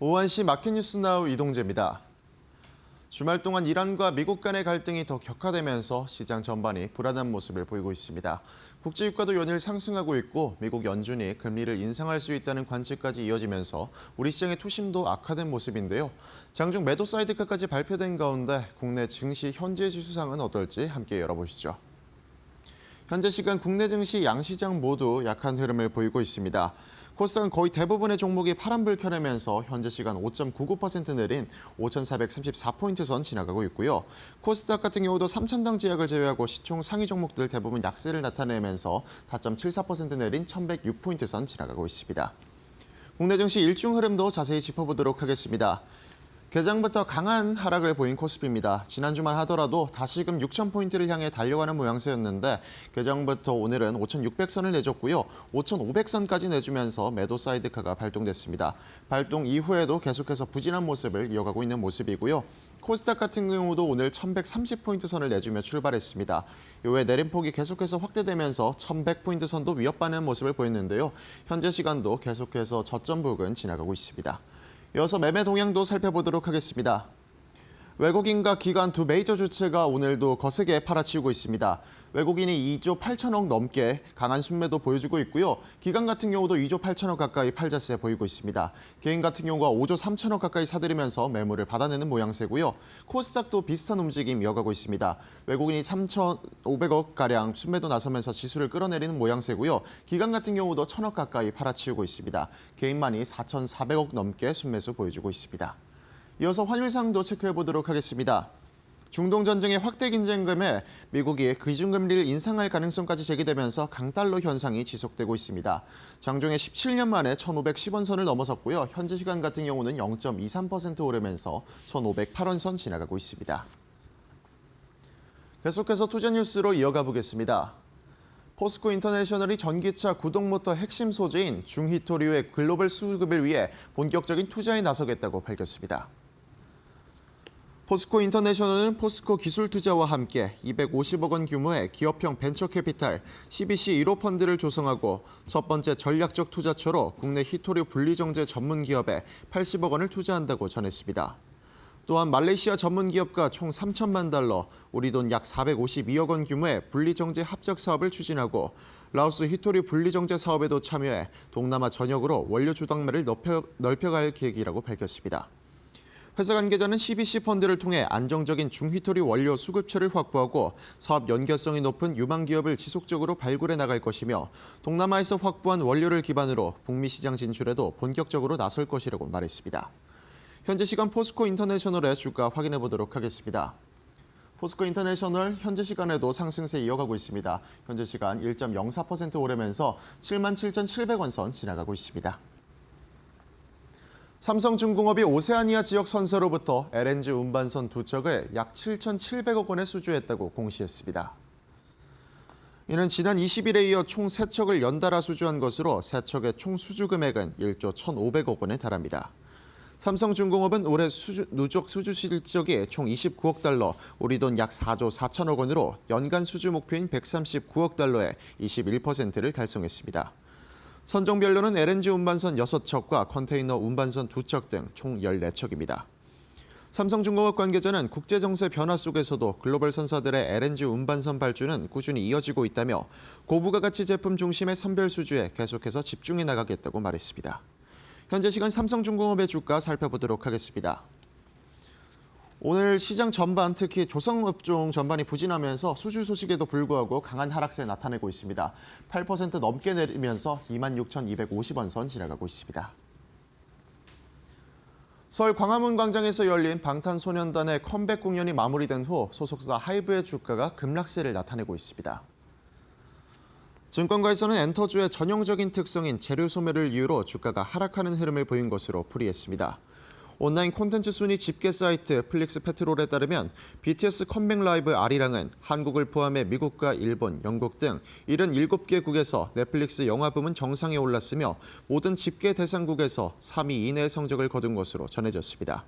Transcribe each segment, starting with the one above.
오후 1시 마켓뉴스 나우 이동재입니다. 주말 동안 이란과 미국 간의 갈등이 더 격화되면서 시장 전반이 불안한 모습을 보이고 있습니다. 국제유가도 연일 상승하고 있고 미국 연준이 금리를 인상할 수 있다는 관측까지 이어지면서 우리 시장의 투심도 악화된 모습인데요. 장중 매도 사이드카까지 발표된 가운데 국내 증시 현재 지수상은 어떨지 함께 열어보시죠. 현재 시간 국내 증시 양시장 모두 약한 흐름을 보이고 있습니다. 코스닥은 거의 대부분의 종목이 파란불 켜내면서 현재 시간 5.99% 내린 5,434포인트 선 지나가고 있고요. 코스닥 같은 경우도 3천당 제약을 제외하고 시총 상위 종목들 대부분 약세를 나타내면서 4.74% 내린 1,106포인트 선 지나가고 있습니다. 국내 증시 일중 흐름도 자세히 짚어보도록 하겠습니다. 개장부터 강한 하락을 보인 코스피입니다. 지난 주말 하더라도 다시금 6,000포인트를 향해 달려가는 모양새였는데 개장부터 오늘은 5,600선을 내줬고요. 5,500선까지 내주면서 매도 사이드카가 발동됐습니다. 발동 이후에도 계속해서 부진한 모습을 이어가고 있는 모습이고요. 코스닥 같은 경우도 오늘 1,130포인트 선을 내주며 출발했습니다. 이후에 내림폭이 계속해서 확대되면서 1,100포인트 선도 위협받는 모습을 보였는데요. 현재 시간도 계속해서 저점 부근 지나가고 있습니다. 이어서 매매 동향도 살펴보도록 하겠습니다. 외국인과 기관 두 메이저 주체가 오늘도 거세게 팔아치우고 있습니다. 외국인이 2조 8천억 넘게 강한 순매도 보여주고 있고요. 기관 같은 경우도 2조 8천억 가까이 팔자세 보이고 있습니다. 개인 같은 경우가 5조 3천억 가까이 사들이면서 매물을 받아내는 모양새고요. 코스닥도 비슷한 움직임 이어가고 있습니다. 외국인이 3,500억가량 순매도 나서면서 지수를 끌어내리는 모양새고요. 기관 같은 경우도 1,000억 가까이 팔아치우고 있습니다. 개인만이 4,400억 넘게 순매수 보여주고 있습니다. 이어서 환율상도 체크해보도록 하겠습니다. 중동 전쟁의 확대 긴장감에 미국이 기준금리를 인상할 가능성까지 제기되면서 강달러 현상이 지속되고 있습니다. 장중에 17년 만에 1,510원 선을 넘어섰고요. 현재 시간 같은 경우는 0.23% 오르면서 1,508원 선 지나가고 있습니다. 계속해서 투자 뉴스로 이어가 보겠습니다. 포스코 인터내셔널이 전기차 구동모터 핵심 소재인 중히토류의 글로벌 수급을 위해 본격적인 투자에 나서겠다고 밝혔습니다. 포스코 인터내셔널은 포스코 기술투자와 함께 250억 원 규모의 기업형 벤처캐피탈 CBC 1호 펀드를 조성하고 첫 번째 전략적 투자처로 국내 히토류 분리정제 전문 기업에 80억 원을 투자한다고 전했습니다. 또한 말레이시아 전문 기업과 총 3천만 달러, 우리 돈 약 452억 원 규모의 분리정제 합작 사업을 추진하고 라오스 히토류 분리정제 사업에도 참여해 동남아 전역으로 원료 주당매를 넓혀갈 계획이라고 밝혔습니다. 회사 관계자는 CBC 펀드를 통해 안정적인 중히토류 원료 수급처를 확보하고 사업 연결성이 높은 유망 기업을 지속적으로 발굴해 나갈 것이며 동남아에서 확보한 원료를 기반으로 북미 시장 진출에도 본격적으로 나설 것이라고 말했습니다. 현재 시간 포스코 인터내셔널의 주가 확인해 보도록 하겠습니다. 포스코 인터내셔널 현재 시간에도 상승세 이어가고 있습니다. 현재 시간 1.04% 오르면서 77,700원 선 지나가고 있습니다. 삼성중공업이 오세아니아 지역 선사로부터 LNG 운반선 2척을 약 7,700억 원에 수주했다고 공시했습니다. 이는 지난 20일에 이어 총 3척을 연달아 수주한 것으로 3척의 총 수주 금액은 1조 1,500억 원에 달합니다. 삼성중공업은 올해 누적 수주 실적이 총 29억 달러, 우리 돈 약 4조 4천억 원으로 연간 수주 목표인 139억 달러에 21%를 달성했습니다. 선종별로는 LNG 운반선 6척과 컨테이너 운반선 2척 등 총 14척입니다. 삼성중공업 관계자는 국제정세 변화 속에서도 글로벌 선사들의 LNG 운반선 발주는 꾸준히 이어지고 있다며 고부가 가치 제품 중심의 선별 수주에 계속해서 집중해 나가겠다고 말했습니다. 현재 시간 삼성중공업의 주가 살펴보도록 하겠습니다. 오늘 시장 전반, 특히 조성업종 전반이 부진하면서 수주 소식에도 불구하고 강한 하락세 나타내고 있습니다. 8% 넘게 내리면서 26,250원 선 지나가고 있습니다. 서울 광화문 광장에서 열린 방탄소년단의 컴백 공연이 마무리된 후 소속사 하이브의 주가가 급락세를 나타내고 있습니다. 증권가에서는 엔터주의 전형적인 특성인 재료 소멸을 이유로 주가가 하락하는 흐름을 보인 것으로 풀이했습니다. 온라인 콘텐츠 순위 집계 사이트 플릭스 페트롤에 따르면 BTS 컴백 라이브 아리랑은 한국을 포함해 미국과 일본, 영국 등 77개국에서 넷플릭스 영화 부문 정상에 올랐으며 모든 집계 대상국에서 3위 이내의 성적을 거둔 것으로 전해졌습니다.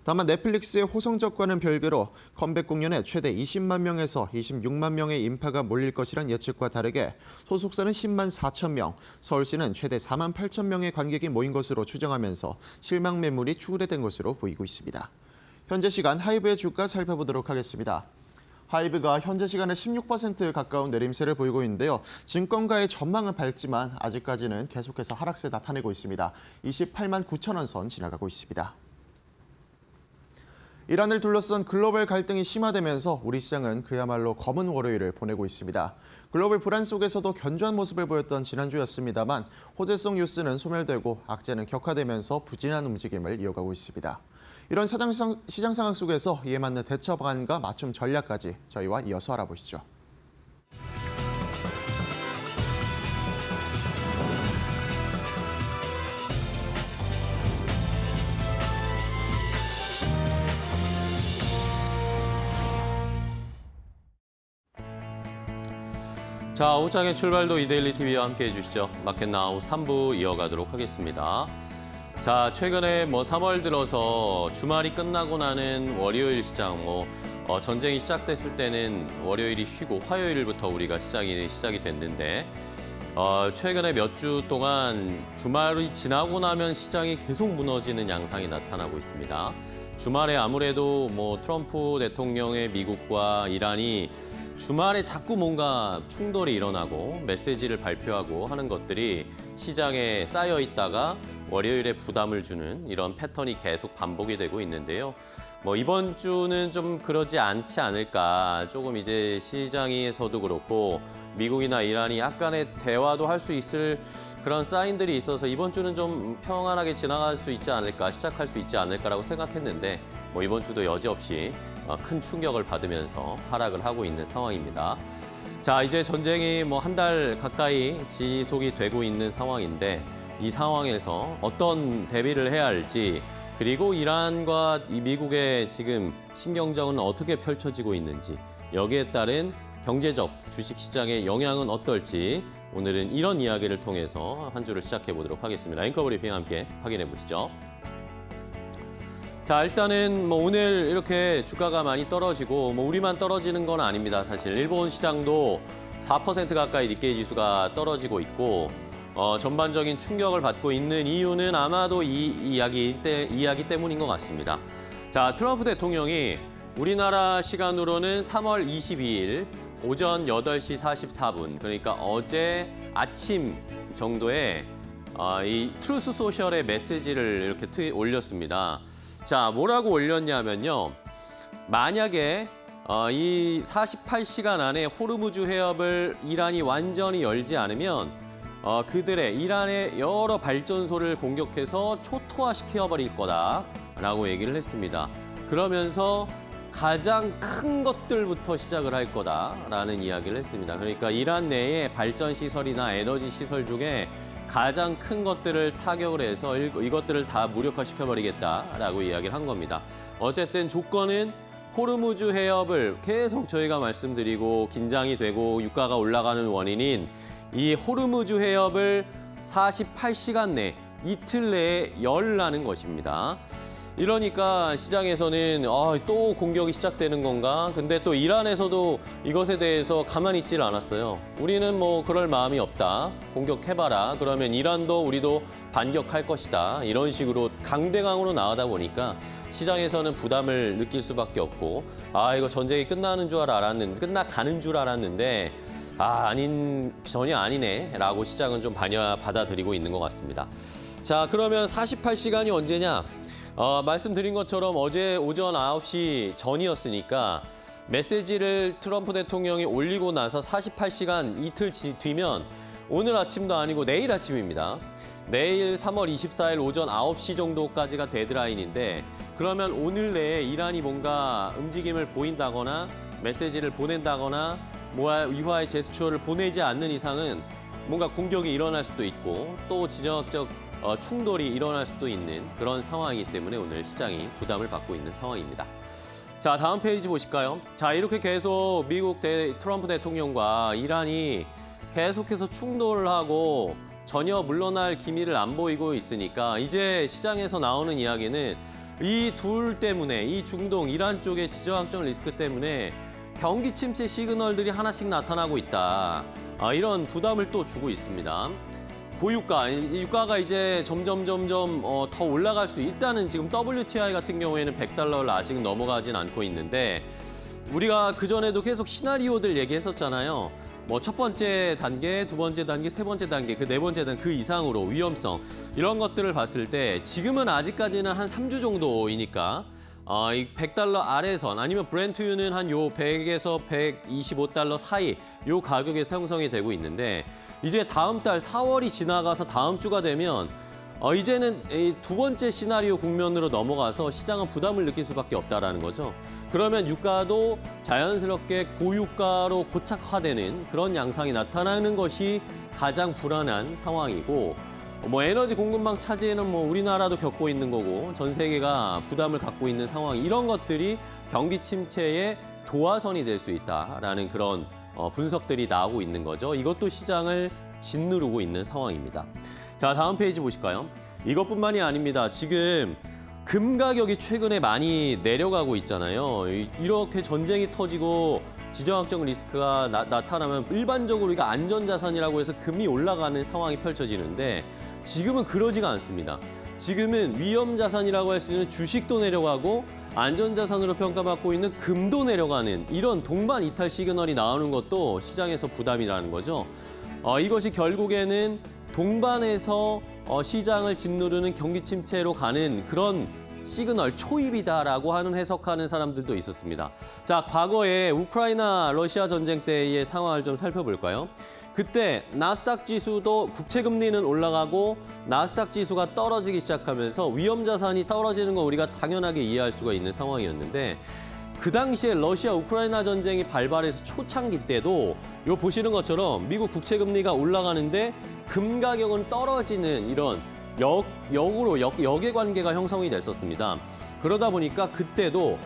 다만 넷플릭스의 호성적과는 별개로 컴백 공연에 최대 20만 명에서 26만 명의 인파가 몰릴 것이란 예측과 다르게 소속사는 10만 4천 명, 서울시는 최대 4만 8천 명의 관객이 모인 것으로 추정하면서 실망 매물이 추가된 것으로 보이고 있습니다. 현재 시간 하이브의 주가 살펴보도록 하겠습니다. 하이브가 현재 시간에 16% 가까운 내림세를 보이고 있는데요. 증권가의 전망은 밝지만 아직까지는 계속해서 하락세 나타내고 있습니다. 28만 9천 원 선 지나가고 있습니다. 이란을 둘러싼 글로벌 갈등이 심화되면서 우리 시장은 그야말로 검은 월요일을 보내고 있습니다. 글로벌 불안 속에서도 견조한 모습을 보였던 지난주였습니다만 호재성 뉴스는 소멸되고 악재는 격화되면서 부진한 움직임을 이어가고 있습니다. 이런 시장 상황 속에서 이에 맞는 대처 방안과 맞춤 전략까지 저희와 이어서 알아보시죠. 자, 오후장의 출발도 이데일리 TV와 함께 해주시죠. 마켓나우 3부 이어가도록 하겠습니다. 자, 최근에 3월 들어서 주말이 끝나고 나는 월요일 시장, 전쟁이 시작됐을 때는 월요일이 쉬고 화요일부터 우리가 시작이 됐는데, 최근에 몇 주 동안 주말이 지나고 나면 시장이 계속 무너지는 양상이 나타나고 있습니다. 주말에 아무래도 트럼프 대통령의 미국과 이란이 주말에 자꾸 뭔가 충돌이 일어나고 메시지를 발표하고 하는 것들이 시장에 쌓여 있다가 월요일에 부담을 주는 이런 패턴이 계속 반복이 되고 있는데요. 이번 주는 좀 그러지 않지 않을까. 조금 이제 시장에서도 그렇고 미국이나 이란이 약간의 대화도 할 수 있을 그런 사인들이 있어서 이번 주는 좀 평안하게 지나갈 수 있지 않을까, 시작할 수 있지 않을까라고 생각했는데 이번 주도 여지없이 큰 충격을 받으면서 하락을 하고 있는 상황입니다. 자, 이제 전쟁이 한 달 가까이 지속이 되고 있는 상황인데 이 상황에서 어떤 대비를 해야 할지, 그리고 이란과 미국의 지금 신경전은 어떻게 펼쳐지고 있는지, 여기에 따른 경제적 주식시장의 영향은 어떨지 오늘은 이런 이야기를 통해서 한 주를 시작해 보도록 하겠습니다. 앵커 브리핑 함께 확인해 보시죠. 자, 일단은 오늘 이렇게 주가가 많이 떨어지고 우리만 떨어지는 건 아닙니다. 사실 일본 시장도 4% 가까이 니케이 지수가 떨어지고 있고 전반적인 충격을 받고 있는 이유는 아마도 이 이야기 때문인 것 같습니다. 자, 트럼프 대통령이 우리나라 시간으로는 3월 22일 오전 8시 44분, 그러니까 어제 아침 정도에 이 트루스 소셜의 메시지를 이렇게 올렸습니다. 자, 뭐라고 올렸냐면요. 만약에 이 48시간 안에 호르무즈 해협을 이란이 완전히 열지 않으면 이란의 여러 발전소를 공격해서 초토화시켜버릴 거다라고 얘기를 했습니다. 그러면서 가장 큰 것들부터 시작을 할 거다라는 이야기를 했습니다. 그러니까 이란 내의 발전 시설이나 에너지 시설 중에 가장 큰 것들을 타격을 해서 이것들을 다 무력화시켜버리겠다라고 이야기를 한 겁니다. 어쨌든 조건은 호르무즈 해협을 계속 저희가 말씀드리고 긴장이 되고 유가가 올라가는 원인인 이 호르무즈 해협을 48시간 내, 이틀 내에 열라는 것입니다. 이러니까 시장에서는 또 공격이 시작되는 건가? 근데 또 이란에서도 이것에 대해서 가만히 있질 않았어요. 우리는 그럴 마음이 없다. 공격해봐라. 그러면 이란도 우리도 반격할 것이다. 이런 식으로 강대강으로 나가다 보니까 시장에서는 부담을 느낄 수밖에 없고 이거 전쟁이 끝나가는 줄 알았는데 전혀 아니네 라고 시장은 좀 받아들이고 있는 것 같습니다. 자, 그러면 48시간이 언제냐? 말씀드린 것처럼 어제 오전 9시 전이었으니까 메시지를 트럼프 대통령이 올리고 나서 48시간 이틀 뒤면 오늘 아침도 아니고 내일 아침입니다. 내일 3월 24일 오전 9시 정도까지가 데드라인인데 그러면 오늘 내에 이란이 뭔가 움직임을 보인다거나 메시지를 보낸다거나 이후의 제스처를 보내지 않는 이상은 뭔가 공격이 일어날 수도 있고 또 지정학적 충돌이 일어날 수도 있는 그런 상황이기 때문에 오늘 시장이 부담을 받고 있는 상황입니다. 자, 다음 페이지 보실까요? 자, 이렇게 계속 미국 트럼프 대통령과 이란이 계속해서 충돌을 하고 전혀 물러날 기미를 안 보이고 있으니까 이제 시장에서 나오는 이야기는 이 둘 때문에 이 중동, 이란 쪽의 지정학적 리스크 때문에 경기 침체 시그널들이 하나씩 나타나고 있다. 이런 부담을 또 주고 있습니다. 고유가, 유가가 이제 점점 더 올라갈 수 일단은 지금 WTI 같은 경우에는 $100를 아직 넘어가진 않고 있는데 우리가 그전에도 계속 시나리오들 얘기했었잖아요. 뭐 첫 번째 단계, 두 번째 단계, 세 번째 단계, 그 네 번째 단계 그 이상으로 위험성 이런 것들을 봤을 때 지금은 아직까지는 한 3주 정도이니까 이 $100 아래선 아니면 브렌트유는 한 요 100에서 $125 사이 요 가격에서 형성이 되고 있는데 이제 다음 달 4월이 지나가서 다음 주가 되면 이제는 이 두 번째 시나리오 국면으로 넘어가서 시장은 부담을 느낄 수밖에 없다라는 거죠. 그러면 유가도 자연스럽게 고유가로 고착화되는 그런 양상이 나타나는 것이 가장 불안한 상황이고 뭐 에너지 공급망 차지에는 뭐 우리나라도 겪고 있는 거고 전 세계가 부담을 갖고 있는 상황 이런 것들이 경기 침체의 도화선이 될 수 있다라는 그런 분석들이 나오고 있는 거죠. 이것도 시장을 짓누르고 있는 상황입니다. 자, 다음 페이지 보실까요? 이것뿐만이 아닙니다. 지금 금 가격이 최근에 많이 내려가고 있잖아요. 이렇게 전쟁이 터지고 지정학적 리스크가 나타나면 일반적으로 우리가 안전자산이라고 해서 금이 올라가는 상황이 펼쳐지는데 지금은 그러지가 않습니다. 지금은 위험자산이라고 할 수 있는 주식도 내려가고 안전자산으로 평가받고 있는 금도 내려가는 이런 동반 이탈 시그널이 나오는 것도 시장에서 부담이라는 거죠. 이것이 결국에는 동반해서 시장을 짓누르는 경기 침체로 가는 그런 시그널 초입이다라고 하는 해석하는 사람들도 있었습니다. 자, 과거에 우크라이나 러시아 전쟁 때의 상황을 좀 살펴볼까요? 그때 나스닥 지수도 국채 금리는 올라가고 나스닥 지수가 떨어지기 시작하면서 위험 자산이 떨어지는 거 우리가 당연하게 이해할 수가 있는 상황이었는데 그 당시에 러시아 우크라이나 전쟁이 발발해서 초창기 때도 요 보시는 것처럼 미국 국채 금리가 올라가는데 금 가격은 떨어지는 이런 역의 관계가 형성이 됐었습니다. 그러다 보니까 그때도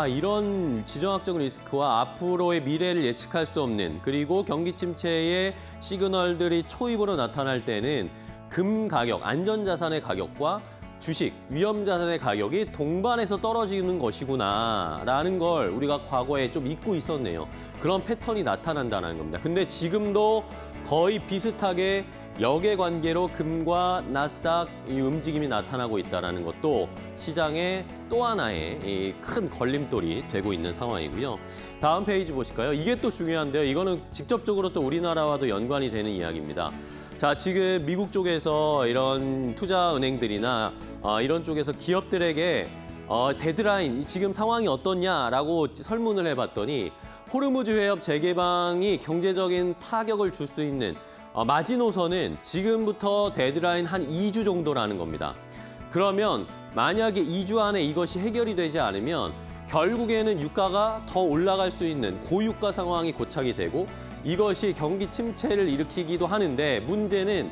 이런 지정학적 리스크와 앞으로의 미래를 예측할 수 없는 그리고 경기 침체의 시그널들이 초입으로 나타날 때는 금 가격, 안전자산의 가격과 주식, 위험자산의 가격이 동반해서 떨어지는 것이구나라는 걸 우리가 과거에 좀 잊고 있었네요. 그런 패턴이 나타난다는 겁니다. 근데 지금도 거의 비슷하게 역의 관계로 금과 나스닥 이 움직임이 나타나고 있다는 것도 시장의 또 하나의 큰 걸림돌이 되고 있는 상황이고요. 다음 페이지 보실까요? 이게 또 중요한데요. 이거는 직접적으로 또 우리나라와도 연관이 되는 이야기입니다. 자, 지금 미국 쪽에서 이런 투자은행들이나 이런 쪽에서 기업들에게 데드라인, 지금 상황이 어떻냐라고 설문을 해봤더니 호르무즈 해협 재개방이 경제적인 타격을 줄 수 있는 마지노선은 지금부터 데드라인 한 2주 정도라는 겁니다. 그러면 만약에 2주 안에 이것이 해결이 되지 않으면 결국에는 유가가 더 올라갈 수 있는 고유가 상황이 고착이 되고 이것이 경기 침체를 일으키기도 하는데 문제는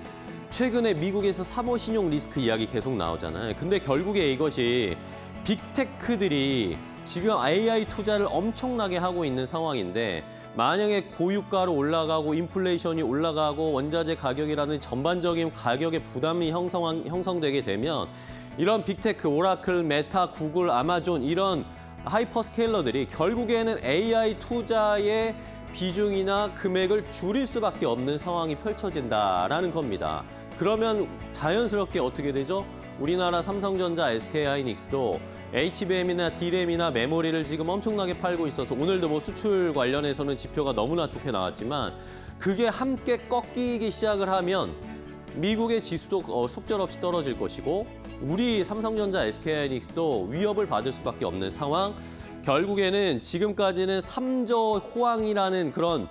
최근에 미국에서 사모 신용 리스크 이야기 계속 나오잖아요. 근데 결국에 이것이 빅테크들이 지금 AI 투자를 엄청나게 하고 있는 상황인데 만약에 고유가로 올라가고 인플레이션이 올라가고 원자재 가격이라는 전반적인 가격의 부담이 형성되게 되면 이런 빅테크, 오라클, 메타, 구글, 아마존 이런 하이퍼스케일러들이 결국에는 AI 투자의 비중이나 금액을 줄일 수밖에 없는 상황이 펼쳐진다라는 겁니다. 그러면 자연스럽게 어떻게 되죠? 우리나라 삼성전자, SK하이닉스도 HBM이나 D램이나 메모리를 지금 엄청나게 팔고 있어서 오늘도 뭐 수출 관련해서는 지표가 너무나 좋게 나왔지만 그게 함께 꺾이기 시작을 하면 미국의 지수도 속절없이 떨어질 것이고 우리 삼성전자, SK하이닉스도 위협을 받을 수밖에 없는 상황. 결국에는 지금까지는 3저 호황이라는 그런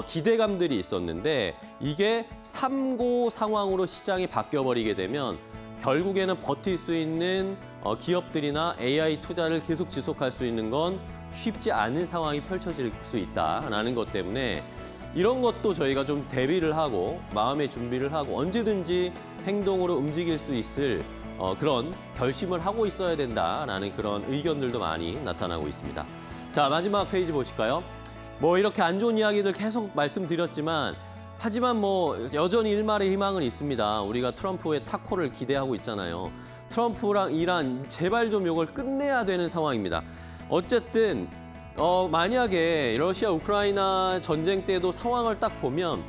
기대감들이 있었는데 이게 3고 상황으로 시장이 바뀌어버리게 되면 결국에는 버틸 수 있는 기업들이나 AI 투자를 계속 지속할 수 있는 건 쉽지 않은 상황이 펼쳐질 수 있다라는 것 때문에 이런 것도 저희가 좀 대비를 하고 마음의 준비를 하고 언제든지 행동으로 움직일 수 있을 그런 결심을 하고 있어야 된다라는 그런 의견들도 많이 나타나고 있습니다. 자, 마지막 페이지 보실까요? 뭐 이렇게 안 좋은 이야기들 계속 말씀드렸지만 하지만 뭐 여전히 일말의 희망은 있습니다. 우리가 트럼프의 타코를 기대하고 있잖아요. 트럼프랑 이란 제발 좀 이걸 끝내야 되는 상황입니다. 어쨌든 만약에 러시아 우크라이나 전쟁 때도 상황을 딱 보면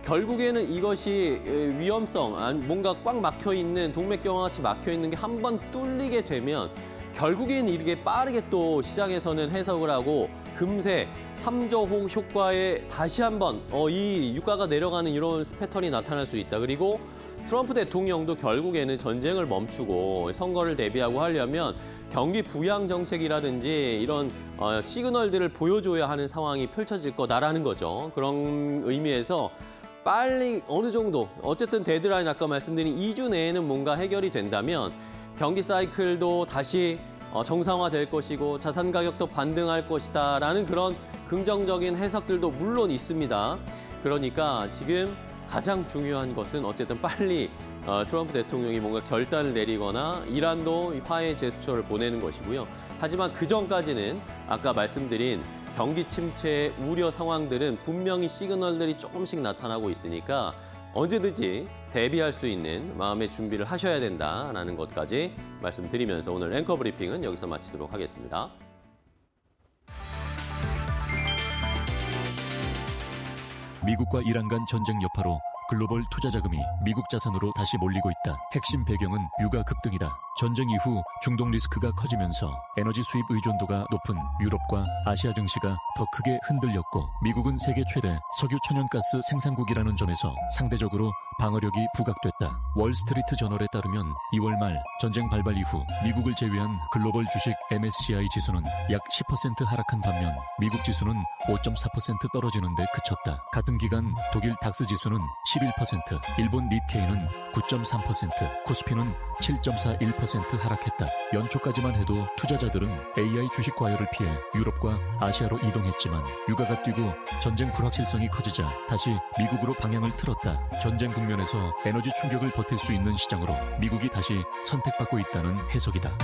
결국에는 이것이 위험성, 뭔가 꽉 막혀 있는 동맥경화 같이 막혀 있는 게 한 번 뚫리게 되면 결국에는 이게 빠르게 또 시장에서는 해석을 하고 금세 3조 효과에 다시 한번 이 유가가 내려가는 이런 패턴이 나타날 수 있다. 그리고 트럼프 대통령도 결국에는 전쟁을 멈추고 선거를 대비하고 하려면 경기 부양 정책이라든지 이런 시그널들을 보여줘야 하는 상황이 펼쳐질 거다라는 거죠. 그런 의미에서 빨리 어느 정도 어쨌든 데드라인 아까 말씀드린 2주 내에는 뭔가 해결이 된다면 경기 사이클도 다시 정상화될 것이고 자산 가격도 반등할 것이다라는 그런 긍정적인 해석들도 물론 있습니다. 그러니까 지금 가장 중요한 것은 어쨌든 빨리 트럼프 대통령이 뭔가 결단을 내리거나 이란도 화해 제스처를 보내는 것이고요. 하지만 그 전까지는 아까 말씀드린 경기 침체의 우려 상황들은 분명히 시그널들이 조금씩 나타나고 있으니까 언제든지 대비할 수 있는 마음의 준비를 하셔야 된다라는 것까지 말씀드리면서 오늘 앵커 브리핑은 여기서 마치도록 하겠습니다. 미국과 이란 간 전쟁 여파로 글로벌 투자 자금이 미국 자산으로 다시 몰리고 있다. 핵심 배경은 유가 급등이다. 전쟁 이후 중동 리스크가 커지면서 에너지 수입 의존도가 높은 유럽과 아시아 증시가 더 크게 흔들렸고 미국은 세계 최대 석유 천연가스 생산국이라는 점에서 상대적으로 방어력이 부각됐다. 월스트리트 저널에 따르면 2월 말 전쟁 발발 이후 미국을 제외한 글로벌 주식 MSCI 지수는 약 10% 하락한 반면 미국 지수는 5.4% 떨어지는 데 그쳤다. 같은 기간 독일 닥스 지수는 11%, 일본 니케이는 9.3%, 코스피는 7.41% 하락했다. 연초까지만 해도 투자자들은 AI 주식 과열을 피해 유럽과 아시아로 이동했지만 유가가 뛰고 전쟁 불확실성이 커지자 다시 미국으로 방향을 틀었다. 전쟁 국면에서 에너지 충격을 버틸 수 있는 시장으로 미국이 다시 선택받고 있다는 해석이다.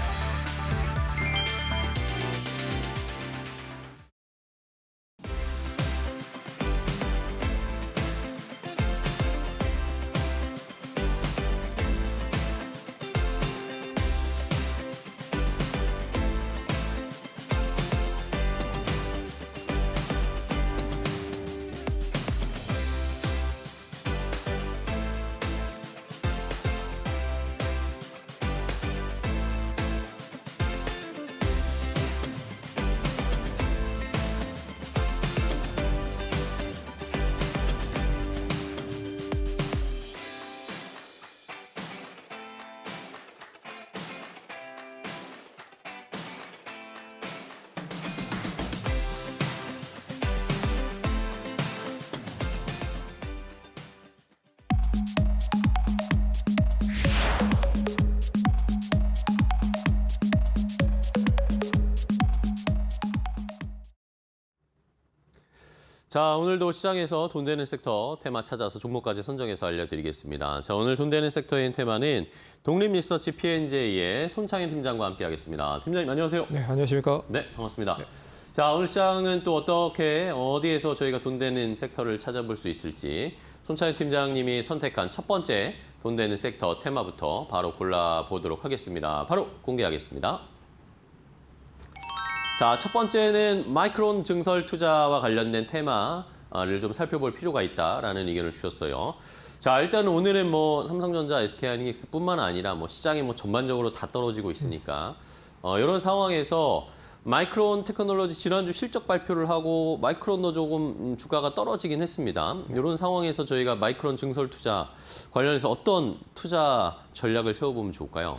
자, 오늘도 시장에서 돈 되는 섹터 테마 찾아서 종목까지 선정해서 알려드리겠습니다. 자, 오늘 돈 되는 섹터의 테마는 독립리서치 P&J의 손창현 팀장과 함께하겠습니다. 팀장님 안녕하세요. 네, 안녕하십니까? 네, 반갑습니다. 자, 오늘 시장은 또 어디에서 저희가 돈 되는 섹터를 찾아볼 수 있을지 손창현 팀장님이 선택한 첫 번째 돈 되는 섹터 테마부터 바로 골라보도록 하겠습니다. 바로 공개하겠습니다. 자, 첫 번째는 마이크론 증설 투자와 관련된 테마를 좀 살펴볼 필요가 있다라는 의견을 주셨어요. 자, 일단 오늘은 삼성전자, SK하이닉스뿐만 아니라 시장이 전반적으로 다 떨어지고 있으니까 이런 상황에서 마이크론 테크놀로지 지난주 실적 발표를 하고 마이크론도 조금 주가가 떨어지긴 했습니다. 이런 상황에서 저희가 마이크론 증설 투자 관련해서 어떤 투자 전략을 세워보면 좋을까요?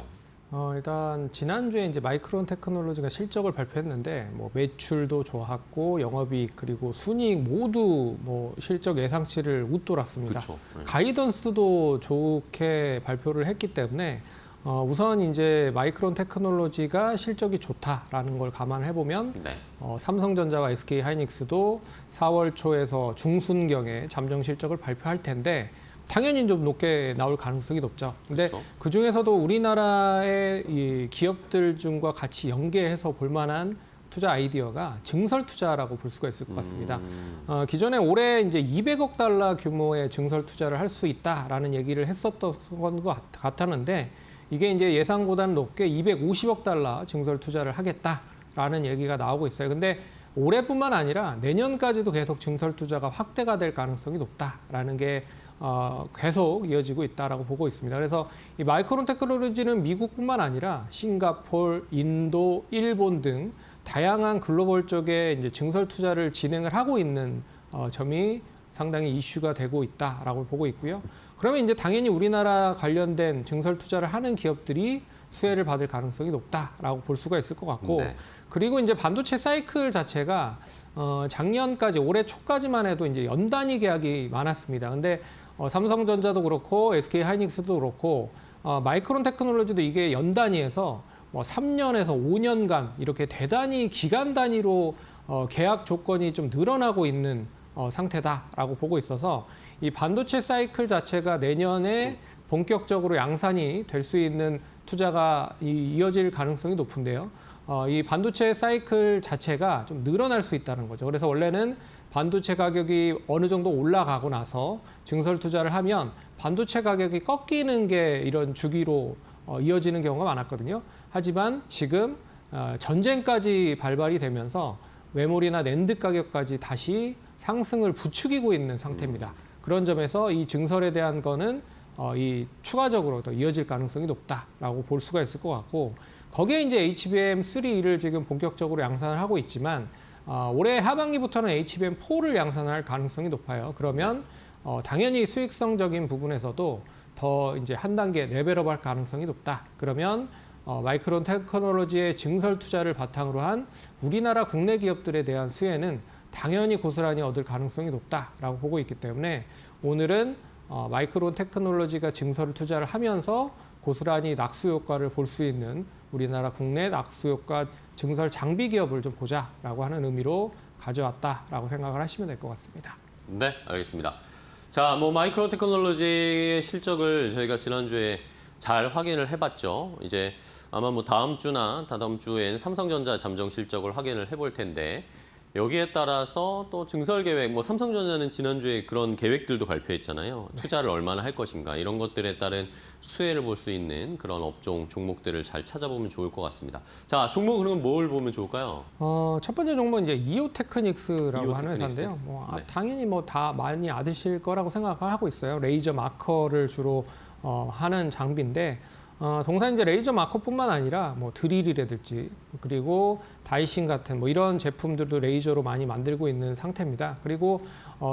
일단 지난주에 이제 마이크론 테크놀로지가 실적을 발표했는데 매출도 좋았고 영업이익 그리고 순이익 모두 실적 예상치를 웃돌았습니다. 그렇죠. 네. 가이던스도 좋게 발표를 했기 때문에 우선 이제 마이크론 테크놀로지가 실적이 좋다라는 걸 감안해 보면 네. 삼성전자와 SK하이닉스도 4월 초에서 중순경에 잠정 실적을 발표할 텐데. 당연히 좀 높게 나올 가능성이 높죠. 근데 그렇죠. 그 중에서도 우리나라의 이 기업들 중과 같이 연계해서 볼 만한 투자 아이디어가 증설 투자라고 볼 수가 있을 것 같습니다. 기존에 올해 이제 200억 달러 규모의 증설 투자를 할 수 있다라는 얘기를 했었던 것 같았는데 이게 이제 예상보다는 높게 250억 달러 증설 투자를 하겠다라는 얘기가 나오고 있어요. 근데 올해뿐만 아니라 내년까지도 계속 증설 투자가 확대가 될 가능성이 높다라는 게 계속 이어지고 있다라고 보고 있습니다. 그래서 이 마이크론 테크놀로지는 미국뿐만 아니라 싱가포르, 인도, 일본 등 다양한 글로벌 쪽에 이제 증설 투자를 진행을 하고 있는 점이 상당히 이슈가 되고 있다라고 보고 있고요. 그러면 이제 당연히 우리나라 관련된 증설 투자를 하는 기업들이 수혜를 받을 가능성이 높다라고 볼 수가 있을 것 같고, 네. 그리고 이제 반도체 사이클 자체가 작년까지 올해 초까지만 해도 이제 연 단위 계약이 많았습니다. 근데 삼성전자도 그렇고 SK 하이닉스도 그렇고 마이크론 테크놀로지도 이게 연 단위에서 뭐 3년에서 5년간 이렇게 대단히 기간 단위로 계약 조건이 좀 늘어나고 있는 상태다라고 보고 있어서 이 반도체 사이클 자체가 내년에 본격적으로 양산이 될 수 있는 투자가 이어질 가능성이 높은데요. 이 반도체 사이클 자체가 좀 늘어날 수 있다는 거죠. 그래서 원래는 반도체 가격이 어느 정도 올라가고 나서 증설 투자를 하면 반도체 가격이 꺾이는 게 이런 주기로 이어지는 경우가 많았거든요. 하지만 지금 전쟁까지 발발이 되면서 메모리나 낸드 가격까지 다시 상승을 부추기고 있는 상태입니다. 그런 점에서 이 증설에 대한 거는 이 추가적으로 더 이어질 가능성이 높다라고 볼 수가 있을 것 같고, 거기에 이제 HBM3를 지금 본격적으로 양산을 하고 있지만 올해 하반기부터는 HBM4를 양산할 가능성이 높아요. 그러면 당연히 수익성적인 부분에서도 더 이제 한 단계 레벨업할 가능성이 높다. 그러면 마이크론 테크놀로지의 증설 투자를 바탕으로 한 우리나라 국내 기업들에 대한 수혜는 당연히 고스란히 얻을 가능성이 높다라고 보고 있기 때문에 오늘은 마이크론 테크놀로지가 증설 투자를 하면서 고스란히 낙수 효과를 볼 수 있는 우리나라 국내 낙수 효과 증설 장비 기업을 좀 보자라고 하는 의미로 가져왔다라고 생각을 하시면 될 것 같습니다. 네, 알겠습니다. 자, 뭐 마이크론 테크놀로지의 실적을 저희가 지난주에 잘 확인을 해봤죠. 이제 아마 뭐 다음 주나 다다음 주엔 삼성전자 잠정 실적을 확인을 해볼 텐데, 여기에 따라서 또 증설 계획, 뭐 삼성전자는 지난주에 그런 계획들도 발표했잖아요. 투자를 얼마나 할 것인가, 이런 것들에 따른 수혜를 볼 수 있는 그런 업종, 종목들을 잘 찾아보면 좋을 것 같습니다. 자, 종목 그러면 뭘 보면 좋을까요? 첫 번째 종목은 이제 이오테크닉스라고 이오 하는 테크닉스. 회사인데요. 네. 당연히 뭐 다 많이 아실 거라고 생각하고 있어요. 레이저 마커를 주로 하는 장비인데, 동사 이제 레이저 마커뿐만 아니라 뭐 드릴이라든지 그리고 다이싱 같은 뭐 이런 제품들도 레이저로 많이 만들고 있는 상태입니다. 그리고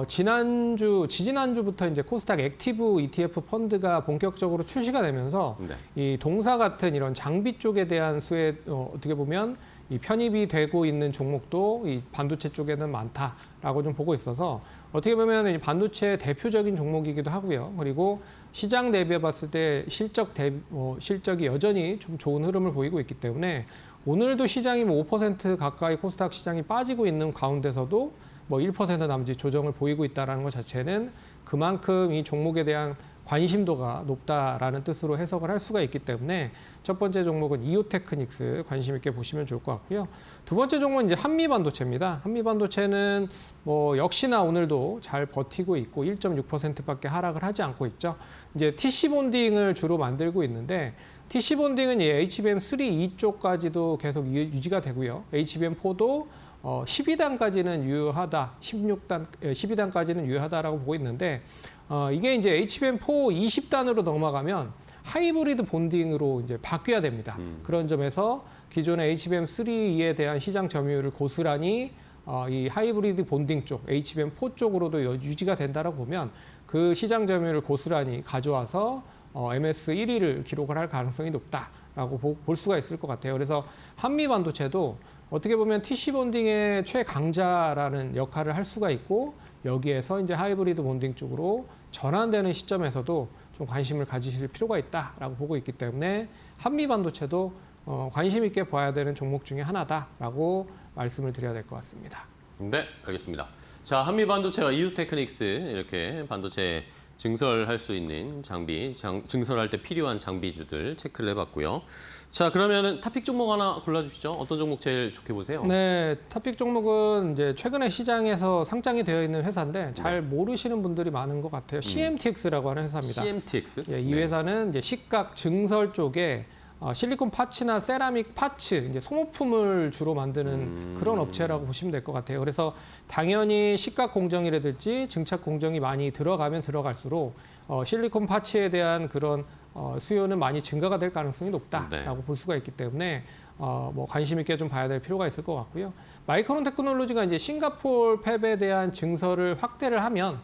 지지난주부터 이제 코스닥 액티브 ETF 펀드가 본격적으로 출시가 되면서 네. 이 동사 같은 이런 장비 쪽에 대한 수혜 어떻게 보면 이 편입이 되고 있는 종목도 이 반도체 쪽에는 많다라고 좀 보고 있어서 어떻게 보면 이 반도체 대표적인 종목이기도 하고요. 그리고 시장 대비해 봤을 때 실적이 여전히 좀 좋은 흐름을 보이고 있기 때문에 오늘도 시장이 뭐 5% 가까이 코스닥 시장이 빠지고 있는 가운데서도 뭐 1% 남짓 조정을 보이고 있다는 것 자체는 그만큼 이 종목에 대한 관심도가 높다라는 뜻으로 해석을 할 수가 있기 때문에 첫 번째 종목은 이오테크닉스 관심 있게 보시면 좋을 것 같고요. 두 번째 종목은 이제 한미반도체입니다. 한미반도체는 뭐 역시나 오늘도 잘 버티고 있고 1.6%밖에 하락을 하지 않고 있죠. 이제 TC 본딩을 주로 만들고 있는데 TC 본딩은 HBM3 이쪽까지도 계속 유지가 되고요. HBM4도 12단까지는 유효하다, 12단까지는 유효하다라고 보고 있는데 이게 이제 HBM4 20단으로 넘어가면 하이브리드 본딩으로 이제 바뀌어야 됩니다. 그런 점에서 기존의 HBM3에 대한 시장 점유율을 고스란히 이 하이브리드 본딩 쪽, HBM4 쪽으로도 유지가 된다라고 보면 그 시장 점유율을 고스란히 가져와서 MS 1위를 기록을 할 가능성이 높다라고 볼 수가 있을 것 같아요. 그래서 한미반도체도 어떻게 보면 TC 본딩의 최강자라는 역할을 할 수가 있고 여기에서 이제 하이브리드 본딩 쪽으로 전환되는 시점에서도 좀 관심을 가지실 필요가 있다라고 보고 있기 때문에 한미반도체도 관심 있게 봐야 되는 종목 중에 하나다라고 말씀을 드려야 될 것 같습니다. 네, 알겠습니다. 자, 한미반도체와 이오테크닉스 이렇게 반도체 증설할 수 있는 장비, 증설할 때 필요한 장비주들 체크를 해봤고요. 자, 그러면은 탑픽 종목 하나 골라주시죠. 어떤 종목 제일 좋게 보세요? 네, 탑픽 종목은 이제 최근에 시장에서 상장이 되어 있는 회사인데 잘 모르시는 분들이 많은 것 같아요. CMTX라고 하는 회사입니다. CMTX. 예, 이 회사는 이제 식각 증설 쪽에 실리콘 파츠나 세라믹 파츠, 이제 소모품을 주로 만드는 그런 업체라고 보시면 될 것 같아요. 그래서 당연히 식각 공정이라든지 증착 공정이 많이 들어가면 들어갈수록 실리콘 파츠에 대한 그런 수요는 많이 증가가 될 가능성이 높다라고 볼 수가 있기 때문에 뭐 관심 있게 좀 봐야 될 필요가 있을 것 같고요. 마이크론 테크놀로지가 이제 싱가포르 팹에 대한 증설을 확대를 하면